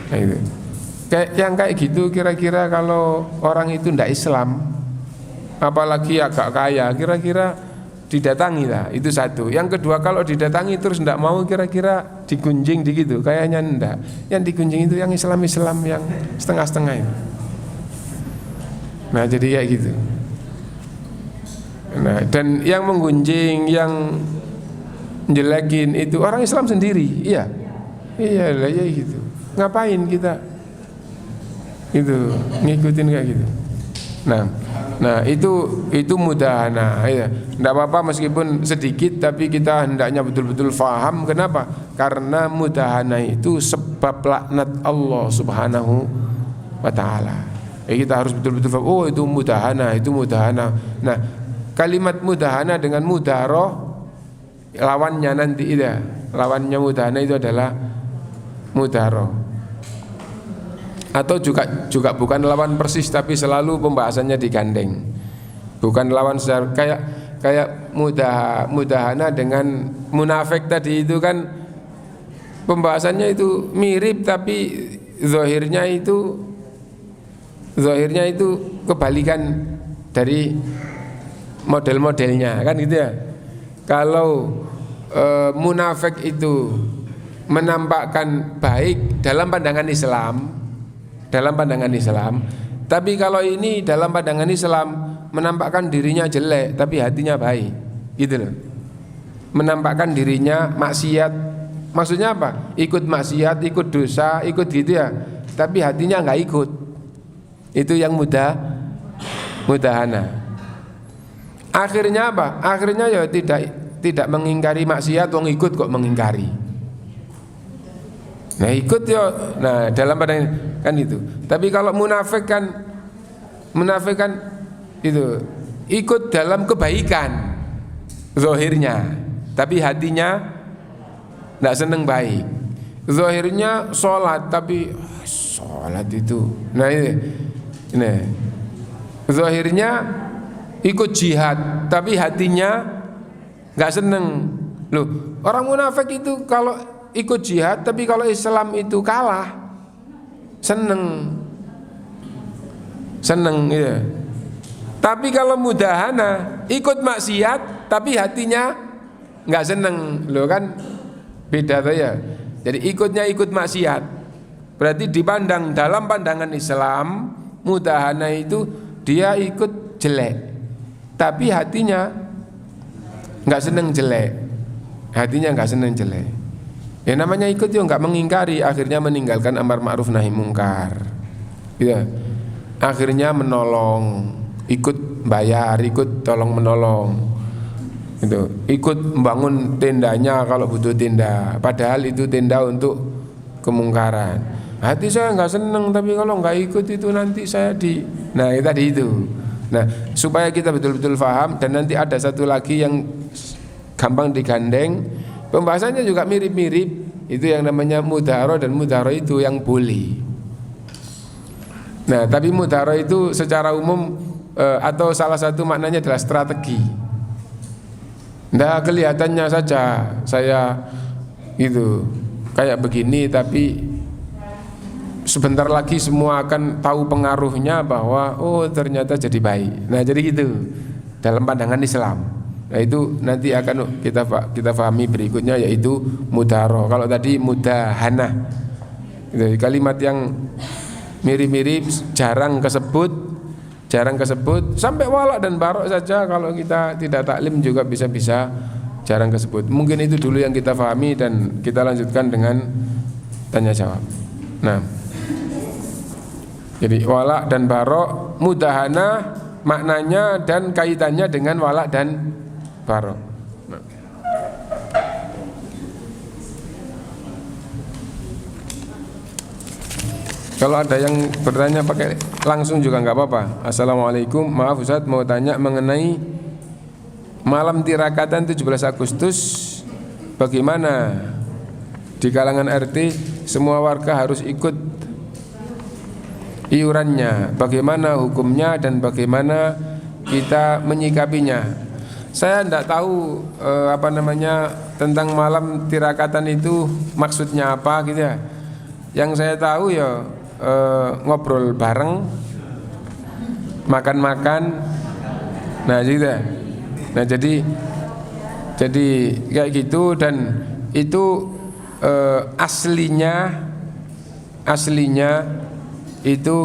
Nah, itu. Kayak gitu kira-kira kalau orang itu ndak Islam, apalagi agak kaya, kira-kira didatangi lah. Itu satu. Yang kedua kalau didatangi terus ndak mau, kira-kira digunjing gitu. Kayaknya ndak. Yang digunjing itu yang Islam yang setengah-setengah itu. Nah jadi kayak gitu. Nah, dan yang menggunjing, yang jelekin itu orang Islam sendiri. Iya lah ya gitu. Ngapain kita itu ngikutin kayak gitu. Nah itu mudahana ya. Enggak apa-apa meskipun sedikit, tapi kita hendaknya betul-betul faham. Kenapa? Karena mudahana itu sebab laknat Allah Subhanahu wa taala. Kita harus betul-betul faham. Oh itu mudahana. Nah kalimat mudahana dengan mudaroh lawannya nanti itu, lawannya mudahana itu adalah mudaroh. Atau juga bukan lawan persis, tapi selalu pembahasannya digandeng. Bukan lawan secara kayak mudahana dengan munafik tadi itu kan pembahasannya itu mirip, tapi zahirnya itu kebalikan dari model-modelnya kan gitu ya. Kalau munafik itu menampakkan baik dalam pandangan Islam, tapi kalau ini dalam pandangan Islam menampakkan dirinya jelek tapi hatinya baik, gitu loh. Menampakkan dirinya maksiat, maksudnya apa? Ikut maksiat, ikut dosa, ikut gitu ya, tapi hatinya nggak ikut. Itu yang mudahana. Akhirnya apa? Akhirnya ya tidak mengingkari maksiat, wong ikut kok mengingkari. Nah ikut ya, nah dalam pandangan kan itu. Tapi kalau munafik kan itu ikut dalam kebaikan zahirnya, tapi hatinya tidak seneng baik. Zahirnya sholat, tapi sholat itu, nah ini zahirnya ikut jihad, tapi hatinya nggak seneng. Loh, orang munafik itu kalau ikut jihad, tapi kalau Islam itu kalah, seneng ya. Tapi kalau mudahana ikut maksiat, tapi hatinya nggak seneng, loh kan beda tuh ya. Jadi ikut maksiat, berarti dipandang dalam pandangan Islam mudahana itu dia ikut jelek, tapi hatinya nggak seneng jelek, Ya namanya ikut ya nggak mengingkari, akhirnya meninggalkan amar ma'ruf nahi mungkar, ya. Akhirnya menolong, ikut bayar, ikut tolong menolong, itu, ikut membangun tendanya kalau butuh tenda, padahal itu tenda untuk kemungkaran. Hati saya nggak seneng, tapi kalau nggak ikut itu nanti saya nah itu tadi itu. Nah supaya kita betul-betul paham, dan nanti ada satu lagi yang gampang digandeng, pembahasannya juga mirip-mirip, itu yang namanya mudharo, dan mudharo itu yang boleh. Nah tapi mudharo itu secara umum atau salah satu maknanya adalah strategi. Nah kelihatannya saja saya gitu. Kayak begini, tapi sebentar lagi semua akan tahu pengaruhnya bahwa oh ternyata jadi baik. Nah jadi gitu dalam pandangan Islam. Nah itu nanti akan kita pahami berikutnya, yaitu mudaroh. Kalau tadi mudahanah, gitu, kalimat yang mirip-mirip jarang kesebut sampai walak dan barok saja kalau kita tidak taklim juga bisa jarang kesebut. Mungkin itu dulu yang kita pahami dan kita lanjutkan dengan tanya jawab. Nah, jadi walak dan barok, mudahana maknanya dan kaitannya dengan walak dan barok. Nah. Kalau ada yang bertanya pakai langsung juga nggak apa-apa. Assalamualaikum, maaf Ustaz, mau tanya mengenai malam tirakatan 17 Agustus. Bagaimana di kalangan RT semua warga harus ikut iurannya? Bagaimana hukumnya dan bagaimana kita menyikapinya? Saya tidak tahu tentang malam tirakatan itu maksudnya apa gitu ya. Yang saya tahu ya ngobrol bareng, makan-makan. Nah gitu ya. Nah jadi kayak gitu, dan itu aslinya itu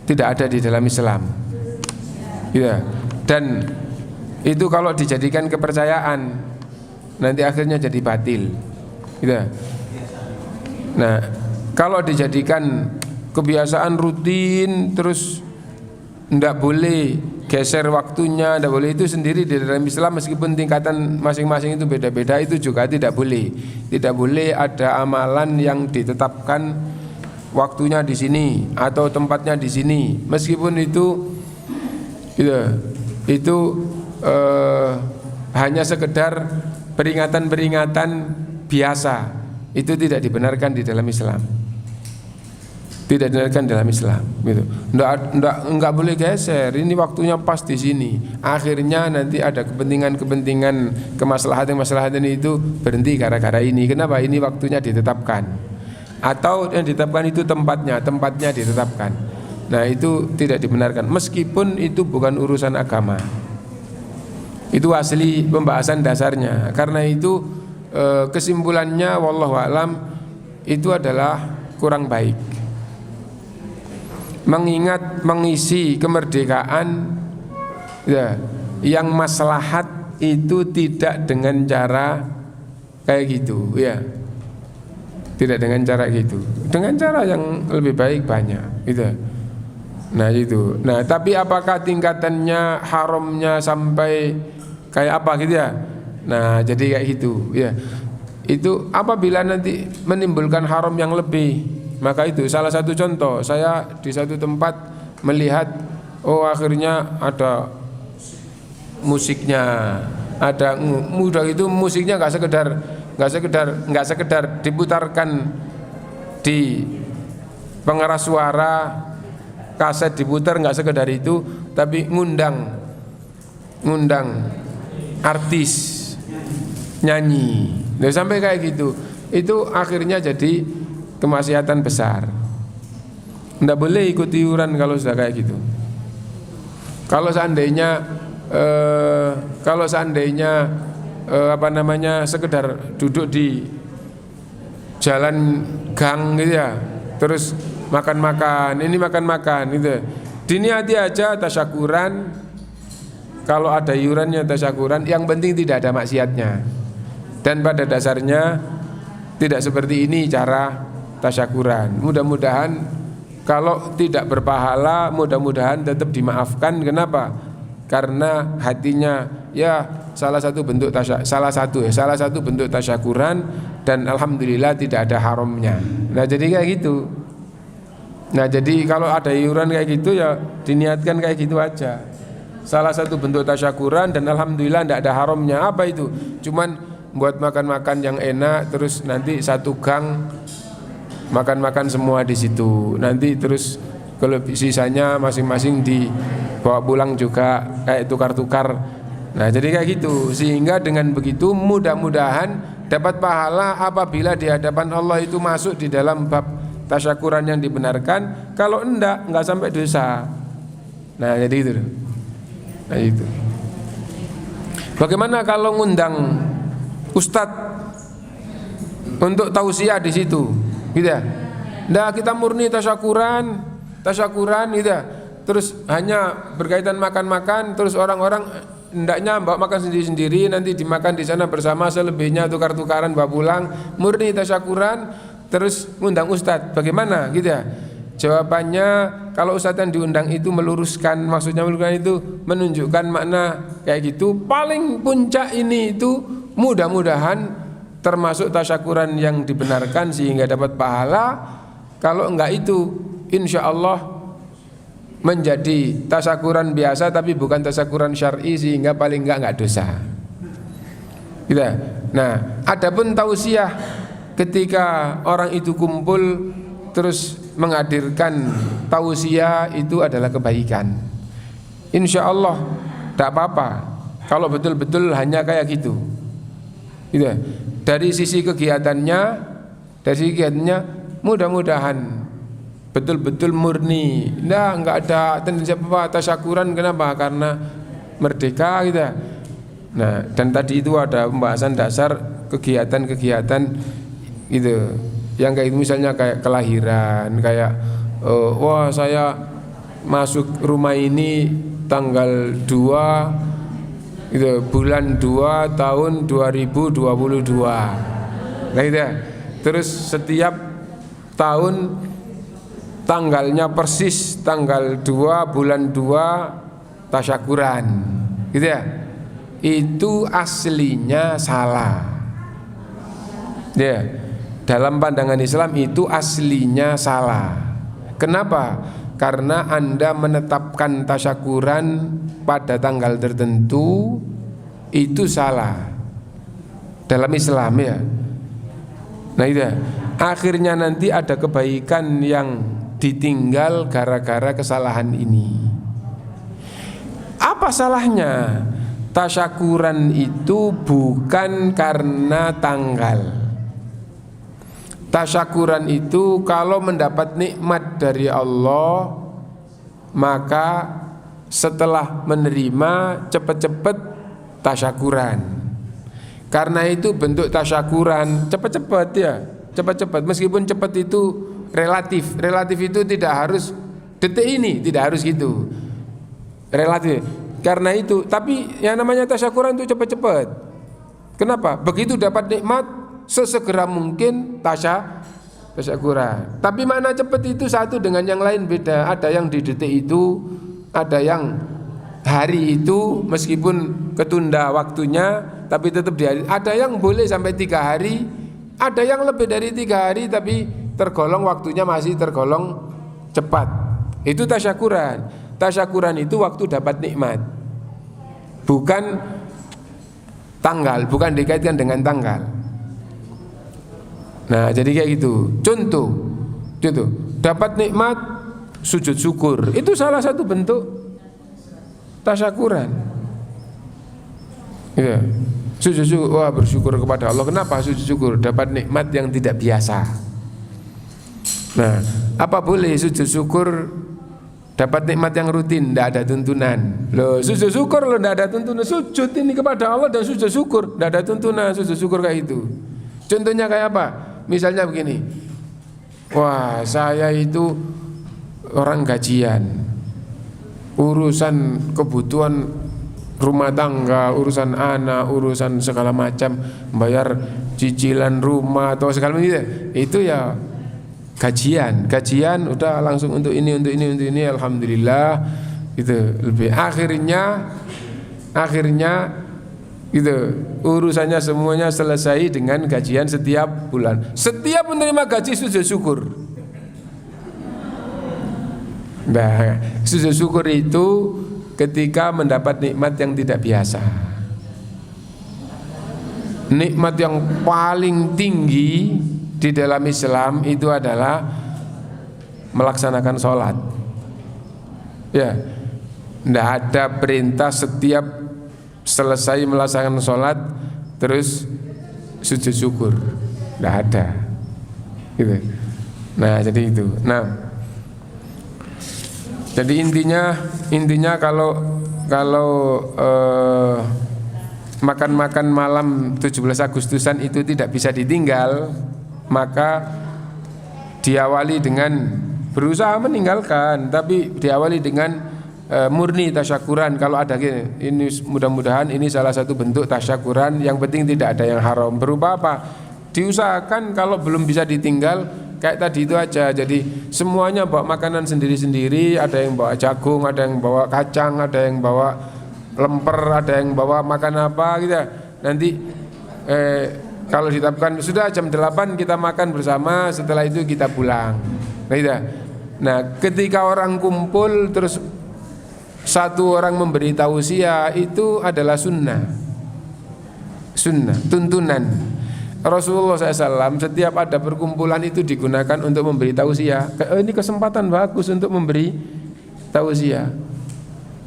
tidak ada di dalam Islam. Ya. Dan itu kalau dijadikan kepercayaan nanti akhirnya jadi batil. Ya. Nah, kalau dijadikan kebiasaan rutin terus tidak boleh geser waktunya, tidak boleh, itu sendiri di dalam Islam meskipun tingkatan masing-masing itu beda-beda, itu juga tidak boleh. Tidak boleh ada amalan yang ditetapkan waktunya di sini atau tempatnya di sini, meskipun itu hanya sekedar peringatan-peringatan biasa, itu tidak dibenarkan di dalam Islam. Tidak dibenarkan dalam Islam, gitu. Enggak boleh geser. Ini waktunya pas di sini. Akhirnya nanti ada kepentingan kemaslahatan itu berhenti gara-gara ini. Kenapa? Ini waktunya ditetapkan. Atau yang ditetapkan itu tempatnya ditetapkan. Nah, itu tidak dibenarkan. Meskipun itu bukan urusan agama. Itu asli pembahasan dasarnya. Karena itu kesimpulannya wallahu alam itu adalah kurang baik. Mengingat mengisi kemerdekaan ya, yang maslahat itu tidak dengan cara kayak gitu ya, tidak dengan cara gitu, dengan cara yang lebih baik banyak gitu. Nah itu, nah tapi apakah tingkatannya haramnya sampai kayak apa gitu ya? Nah jadi kayak gitu ya, itu apabila nanti menimbulkan haram yang lebih, maka itu salah satu contoh. Saya di satu tempat melihat, oh akhirnya ada musiknya, ada mudah itu musiknya nggak sekedar diputarkan di pengeras suara, kaset diputar, nggak sekedar itu, tapi ngundang artis nyanyi. Nah, sampai kayak gitu, itu akhirnya jadi kemaksiatan besar. Nggak boleh ikut iuran kalau sudah kayak gitu. Kalau seandainya sekedar duduk di jalan gang gitu ya, terus makan-makan gitu. Diniati aja tasyakuran. Kalau ada iurannya tasyakuran, yang penting tidak ada maksiatnya. Dan pada dasarnya tidak seperti ini cara tasyakuran. Mudah-mudahan kalau tidak berpahala, mudah-mudahan tetap dimaafkan. Kenapa? Karena hatinya ya salah satu bentuk bentuk tasyakuran, dan alhamdulillah tidak ada haramnya. Nah jadi kayak gitu. Nah jadi kalau ada iuran kayak gitu ya diniatkan kayak gitu aja. Salah satu bentuk tasyakuran dan alhamdulillah tidak ada haramnya. Apa itu? Cuman buat makan-makan yang enak, terus nanti satu gang makan-makan semua di situ. Nanti terus kalau sisanya masing-masing dibawa pulang juga, kayak tukar-tukar. Nah jadi kayak gitu. Sehingga dengan begitu mudah-mudahan dapat pahala apabila di hadapan Allah itu masuk di dalam bab tasyakuran yang dibenarkan. Kalau enggak sampai dosa. Nah jadi itu. Nah itu. Bagaimana kalau ngundang ustadz untuk tausiah di situ, gitu ya? Nah kita murni tasyakuran, gitu ya. Terus hanya berkaitan makan-makan, terus orang-orang hendaknya bawa makan sendiri-sendiri, nanti dimakan di sana bersama, selebihnya tukar-tukaran bawa pulang. Murni tasyakuran, terus ngundang ustadz, bagaimana, gitu ya? Jawabannya, kalau ustadz yang diundang itu meluruskan, maksudnya meluruskan itu menunjukkan makna kayak gitu. Paling puncak ini itu mudah-mudahan termasuk tasyakuran yang dibenarkan sehingga dapat pahala. Kalau enggak itu insya Allah menjadi tasyakuran biasa tapi bukan tasyakuran syar'i sehingga paling enggak dosa. Gitu. Nah, adapun tausiah ketika orang itu kumpul terus menghadirkan tausiah itu adalah kebaikan. Insya Allah tidak apa-apa kalau betul-betul hanya kayak gitu. Gitu. Dari sisi kegiatannya, mudah-mudahan betul-betul murni. Enggak ada tendensi apa tasyakuran. Kenapa? Karena merdeka gitu. Nah, dan tadi itu ada pembahasan dasar kegiatan-kegiatan gitu. Yang kayak misalnya kayak kelahiran, kayak wah saya masuk rumah ini tanggal 2 gitu, bulan 2 tahun 2022. Nah gitu ya. Terus setiap tahun tanggalnya persis tanggal 2 bulan 2 tasyakuran. Gitu ya. Itu aslinya salah. Ya. Dalam pandangan Islam itu aslinya salah. Kenapa? Karena Anda menetapkan tasyakuran pada tanggal tertentu itu salah dalam Islam ya. Nah itu ya. Akhirnya nanti ada kebaikan yang ditinggal gara-gara kesalahan ini. Apa salahnya? Tasyakuran itu bukan karena tanggal. Tasyakuran itu kalau mendapat nikmat dari Allah, maka setelah menerima cepat-cepat tasyakuran. Karena itu bentuk tasyakuran cepat-cepat ya, cepat-cepat. Meskipun cepat itu relatif. Relatif itu tidak harus detik ini, tidak harus gitu. Relatif. Karena itu, tapi yang namanya tasyakuran itu cepat-cepat. Kenapa? Begitu dapat nikmat sesegera mungkin tasyakuran. Tapi makna cepat itu satu dengan yang lain beda. Ada yang di detik itu, ada yang hari itu meskipun ketunda waktunya tapi tetap di hari. Ada yang boleh sampai 3 hari, ada yang lebih dari 3 hari tapi tergolong waktunya masih tergolong cepat. Itu tasyakuran. Tasyakuran itu waktu dapat nikmat, bukan tanggal, bukan dikaitkan dengan tanggal. Nah jadi kayak gitu. Contoh dapat nikmat sujud syukur, itu salah satu bentuk tasyakuran ya. Sujud syukur, wah bersyukur kepada Allah. Kenapa sujud syukur? Dapat nikmat yang tidak biasa. Nah apa boleh sujud syukur dapat nikmat yang rutin, tidak ada tuntunan. Loh sujud syukur loh tidak ada tuntunan. Sujud ini kepada Allah dan sujud syukur tidak ada tuntunan. Sujud syukur kayak itu. Contohnya kayak apa? Misalnya begini, wah saya itu orang gajian, urusan kebutuhan rumah tangga, urusan anak, urusan segala macam, bayar cicilan rumah atau segala macam itu ya gajian udah langsung untuk ini, alhamdulillah itu lebih akhirnya gitu urusannya semuanya selesai dengan gajian setiap bulan. Setiap menerima gaji sujud syukur. Nah, sujud syukur itu ketika mendapat nikmat yang tidak biasa. Nikmat yang paling tinggi di dalam Islam itu adalah melaksanakan sholat. Ya, tidak ada perintah setiap selesai melaksanakan sholat terus sujud syukur, tidak ada gitu. Nah jadi itu. Nah jadi intinya kalau makan-makan malam 17 Agustusan itu tidak bisa ditinggal, maka diawali dengan berusaha meninggalkan, tapi diawali dengan murni tasyakuran. Kalau ada gini, ini mudah-mudahan ini salah satu bentuk tasyakuran. Yang penting tidak ada yang haram. Berupa apa? Diusahakan kalau belum bisa ditinggal kayak tadi itu aja. Jadi semuanya bawa makanan sendiri-sendiri. Ada yang bawa jagung, ada yang bawa kacang, ada yang bawa lemper, ada yang bawa makan apa gitu. Nanti kalau ditetapkan sudah jam 8 kita makan bersama, setelah itu kita pulang. Nah, ketika orang kumpul terus satu orang memberi tausiah, itu adalah sunnah, tuntunan Rasulullah SAW. Setiap ada perkumpulan itu digunakan untuk memberi tausiah. Ini kesempatan bagus untuk memberi tausiah.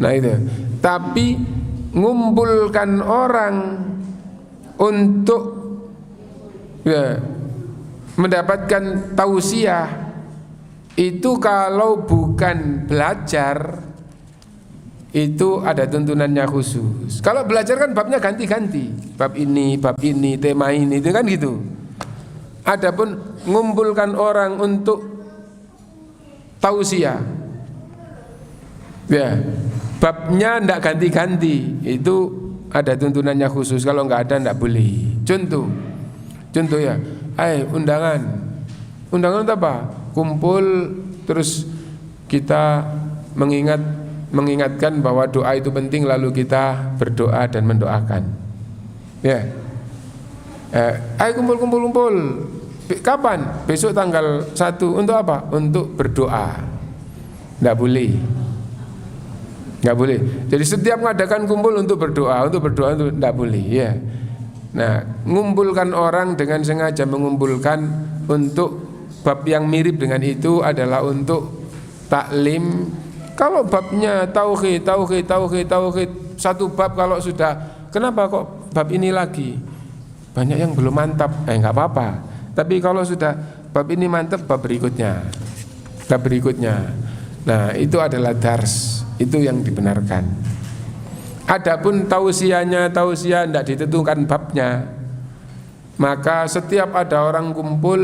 Nah itu. Tapi ngumpulkan orang untuk mendapatkan tausiah itu kalau bukan belajar itu ada tuntunannya khusus. Kalau belajar kan babnya ganti-ganti, bab ini, tema ini, itu kan gitu. Adapun ngumpulkan orang untuk tausiah, ya babnya ndak ganti-ganti, itu ada tuntunannya khusus. Kalau nggak ada ndak boleh. Contoh ya, undangan itu apa? Kumpul terus kita mengingatkan bahwa doa itu penting, lalu kita berdoa dan mendoakan. Ya, kumpul. Kapan? Besok tanggal 1. Untuk apa? Untuk berdoa. Nggak boleh. Jadi setiap mengadakan kumpul untuk berdoa itu nggak boleh. Ya. Nah, mengumpulkan orang dengan sengaja mengumpulkan untuk bab yang mirip dengan itu adalah untuk taklim. Kalau babnya tauhid satu bab, kalau sudah kenapa kok bab ini lagi? Banyak yang belum mantap, nggak apa-apa. Tapi kalau sudah bab ini mantap, bab berikutnya. Nah, itu adalah dars, itu yang dibenarkan. Adapun tausiah tidak ditentukan babnya, maka setiap ada orang kumpul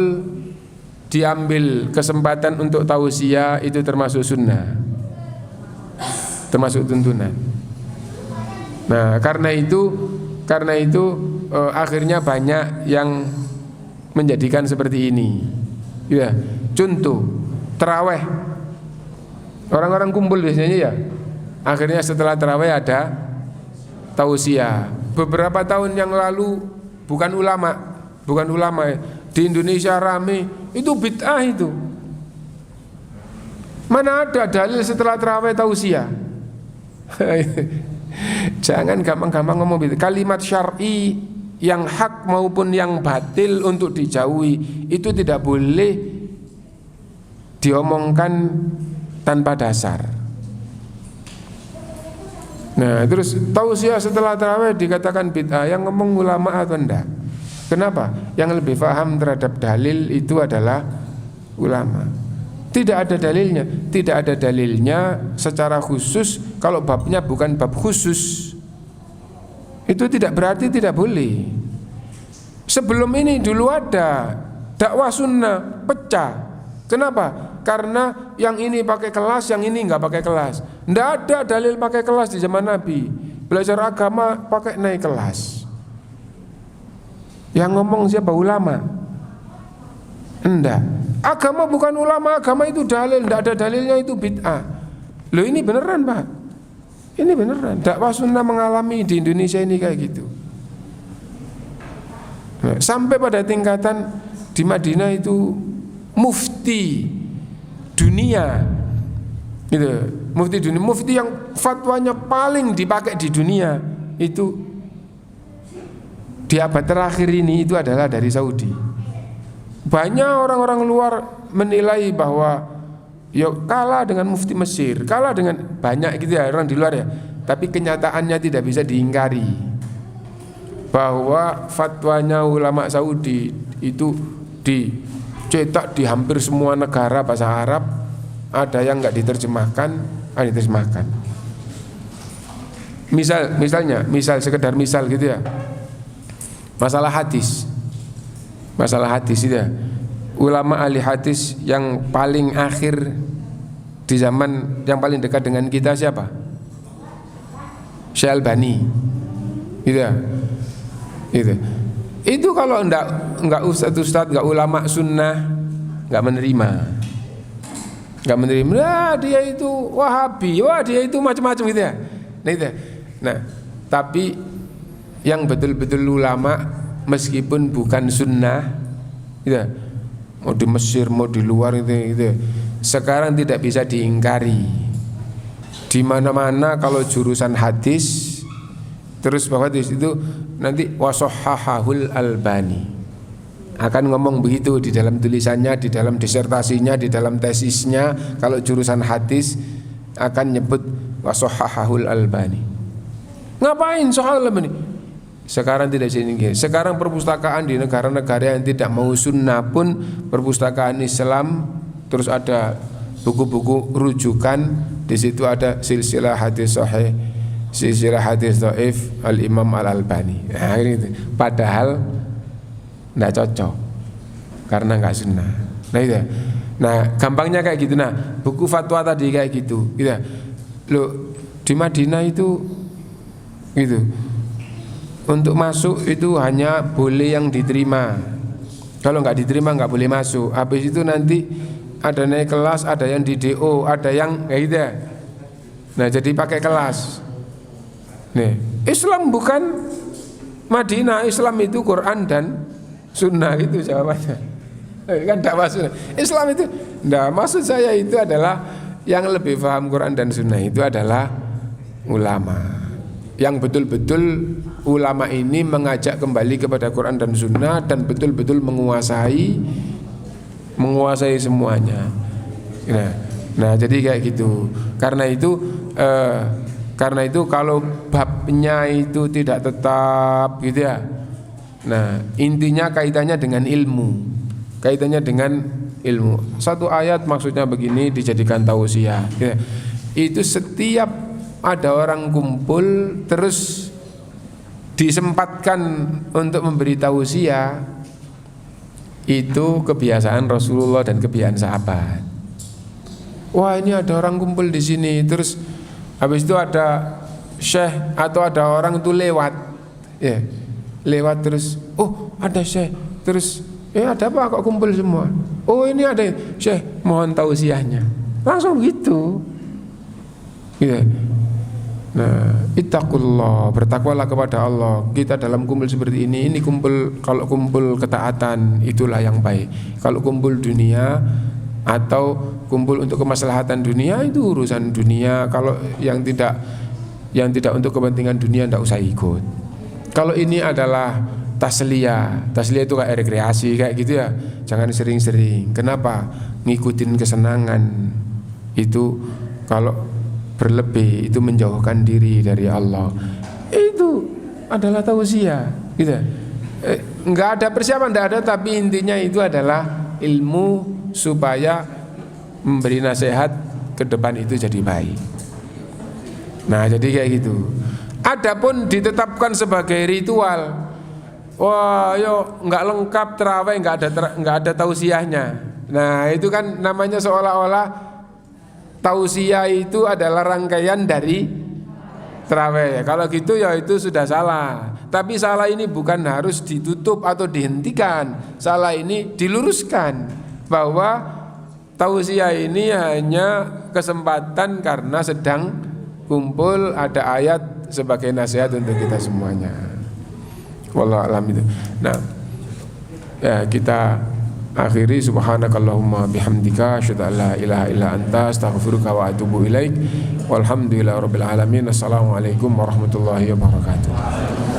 diambil kesempatan untuk tausiah, itu termasuk sunnah, termasuk tuntunan. Nah, karena itu akhirnya banyak yang menjadikan seperti ini. Ya, contoh tarawih, orang-orang kumpul biasanya ya. Akhirnya setelah tarawih ada tausiah. Beberapa tahun yang lalu bukan ulama di Indonesia rame, itu bid'ah itu. Mana ada dalil setelah tarawih tausiah? Jangan gampang-gampang ngomong bid'ah. Kalimat syar'i yang hak maupun yang batil untuk dijauhi itu tidak boleh diomongkan tanpa dasar. Nah, terus tausiah setelah tarawih dikatakan bid'ah, yang ngomong ulama atau enggak? Kenapa? Yang lebih paham terhadap dalil itu adalah ulama. Tidak ada dalilnya secara khusus. Kalau babnya bukan bab khusus, itu tidak berarti tidak boleh. Sebelum ini dulu ada dakwah sunnah pecah. Kenapa? Karena yang ini pakai kelas, yang ini enggak pakai kelas. Tidak ada dalil pakai kelas di zaman Nabi. Belajar agama pakai naik kelas. Yang ngomong siapa? Ulama? Enggak. Agama bukan ulama, agama itu dalil. Tidak ada dalilnya, itu bid'ah. Loh, ini beneran Pak. Ini beneran. Dakwah sunnah mengalami di Indonesia ini kayak gitu. Nah, sampai pada tingkatan di Madinah itu mufti dunia, gitu. Mufti yang fatwanya paling dipakai di dunia itu di abad terakhir ini itu adalah dari Saudi. Banyak orang-orang luar menilai bahwa kalah dengan mufti Mesir, kalah dengan banyak gitu ya orang di luar ya. Tapi kenyataannya tidak bisa diingkari. bahwa fatwanya ulama Saudi itu dicetak di hampir semua negara bahasa Arab, ada yang nggak diterjemahkan, ada diterjemahkan. Misal sekedar misal gitu ya. Masalah hadis itu ya. Ulama ahli hadis yang paling akhir di zaman yang paling dekat dengan kita siapa? Syekh Albani. Gitu ya. Itu kalau enggak ustadz, enggak ulama sunnah, enggak menerima. Wah, dia itu Wahabi, wah dia itu macam-macam gitu ya. Nah, tapi yang betul-betul ulama meskipun bukan sunnah, gitu, mau di Mesir, mau di luar gitu, sekarang tidak bisa diingkari. Di mana-mana kalau jurusan hadis, terus bahwa hadis itu nanti wasahhahul Albani akan ngomong begitu di dalam tulisannya, di dalam disertasinya, di dalam tesisnya. Kalau jurusan hadis akan nyebut wasahhahul Albani. Ngapain soal Albani? Sekarang tidak sini. Sekarang perpustakaan di negara-negara yang tidak mau sunnah pun perpustakaan Islam, terus ada buku-buku rujukan, di situ ada silsilah hadis sahih, silsilah hadis dhaif Al-Imam Al-Albani. Nah, gitu. Padahal enggak cocok karena enggak sunnah. Nah itu. Nah, gampangnya kayak gitu. Nah, buku fatwa tadi kayak gitu. Gitu. Loh, di Madinah itu gitu. Untuk masuk itu hanya boleh yang diterima. Kalau nggak diterima nggak boleh masuk. Habis itu nanti ada naik kelas, ada yang di DO, ada yang kayak gitu ya. Nah, jadi pakai kelas. Nih, Islam bukan Madinah, Islam itu Quran dan Sunnah, itu jawabannya. Kan tidak masuk. Islam itu, nah maksud saya itu adalah yang lebih paham Quran dan Sunnah itu adalah ulama. Yang betul-betul ulama ini mengajak kembali kepada Quran dan Sunnah dan betul-betul menguasai semuanya. Nah jadi kayak gitu. Karena itu kalau babnya itu tidak tetap gitu ya. Nah intinya kaitannya dengan ilmu. Satu ayat maksudnya begini dijadikan tausiah. Ya. Itu setiap ada orang kumpul terus disempatkan untuk memberi tausiah, itu kebiasaan Rasulullah dan kebiasaan sahabat. Wah, ini ada orang kumpul di sini, terus habis itu ada syekh atau ada orang itu lewat, ya, lewat terus, oh ada syekh, terus ada apa kok kumpul semua? Oh ini ada syekh, mohon tausiahnya. Langsung gitu. Ya. Nah, ittaqullah, bertakwalah kepada Allah. Kita dalam kumpul seperti ini kumpul, kalau kumpul ketaatan itulah yang baik. Kalau kumpul dunia atau kumpul untuk kemaslahatan dunia itu urusan dunia. Kalau yang tidak untuk kepentingan dunia tidak usah ikut. Kalau ini adalah tasliyah itu kayak rekreasi kayak gitu ya. Jangan sering-sering. Kenapa? Ngikutin kesenangan itu kalau berlebih itu menjauhkan diri dari Allah. Itu adalah tausiah, gitu. Enggak ada persiapan, enggak ada, tapi intinya itu adalah ilmu supaya memberi nasihat ke depan itu jadi baik. Nah, jadi kayak gitu. Adapun ditetapkan sebagai ritual, wah, yo enggak lengkap terawih, enggak ada tausiahnya. Nah, itu kan namanya seolah-olah tausiah itu adalah rangkaian dari tarawih. Kalau gitu ya itu sudah salah. Tapi salah ini bukan harus ditutup atau dihentikan. Salah ini diluruskan bahwa tausiah ini hanya kesempatan karena sedang kumpul, ada ayat sebagai nasihat untuk kita semuanya. Wallahu a'lam itu. Nah, ya kita akhiri subhanakallahumma bihamdika asyhadu an la ilaha illa anta astaghfiruka wa atubu ilaik. Walhamdulillahirabbil alamin. Assalamualaikum warahmatullahi wabarakatuh.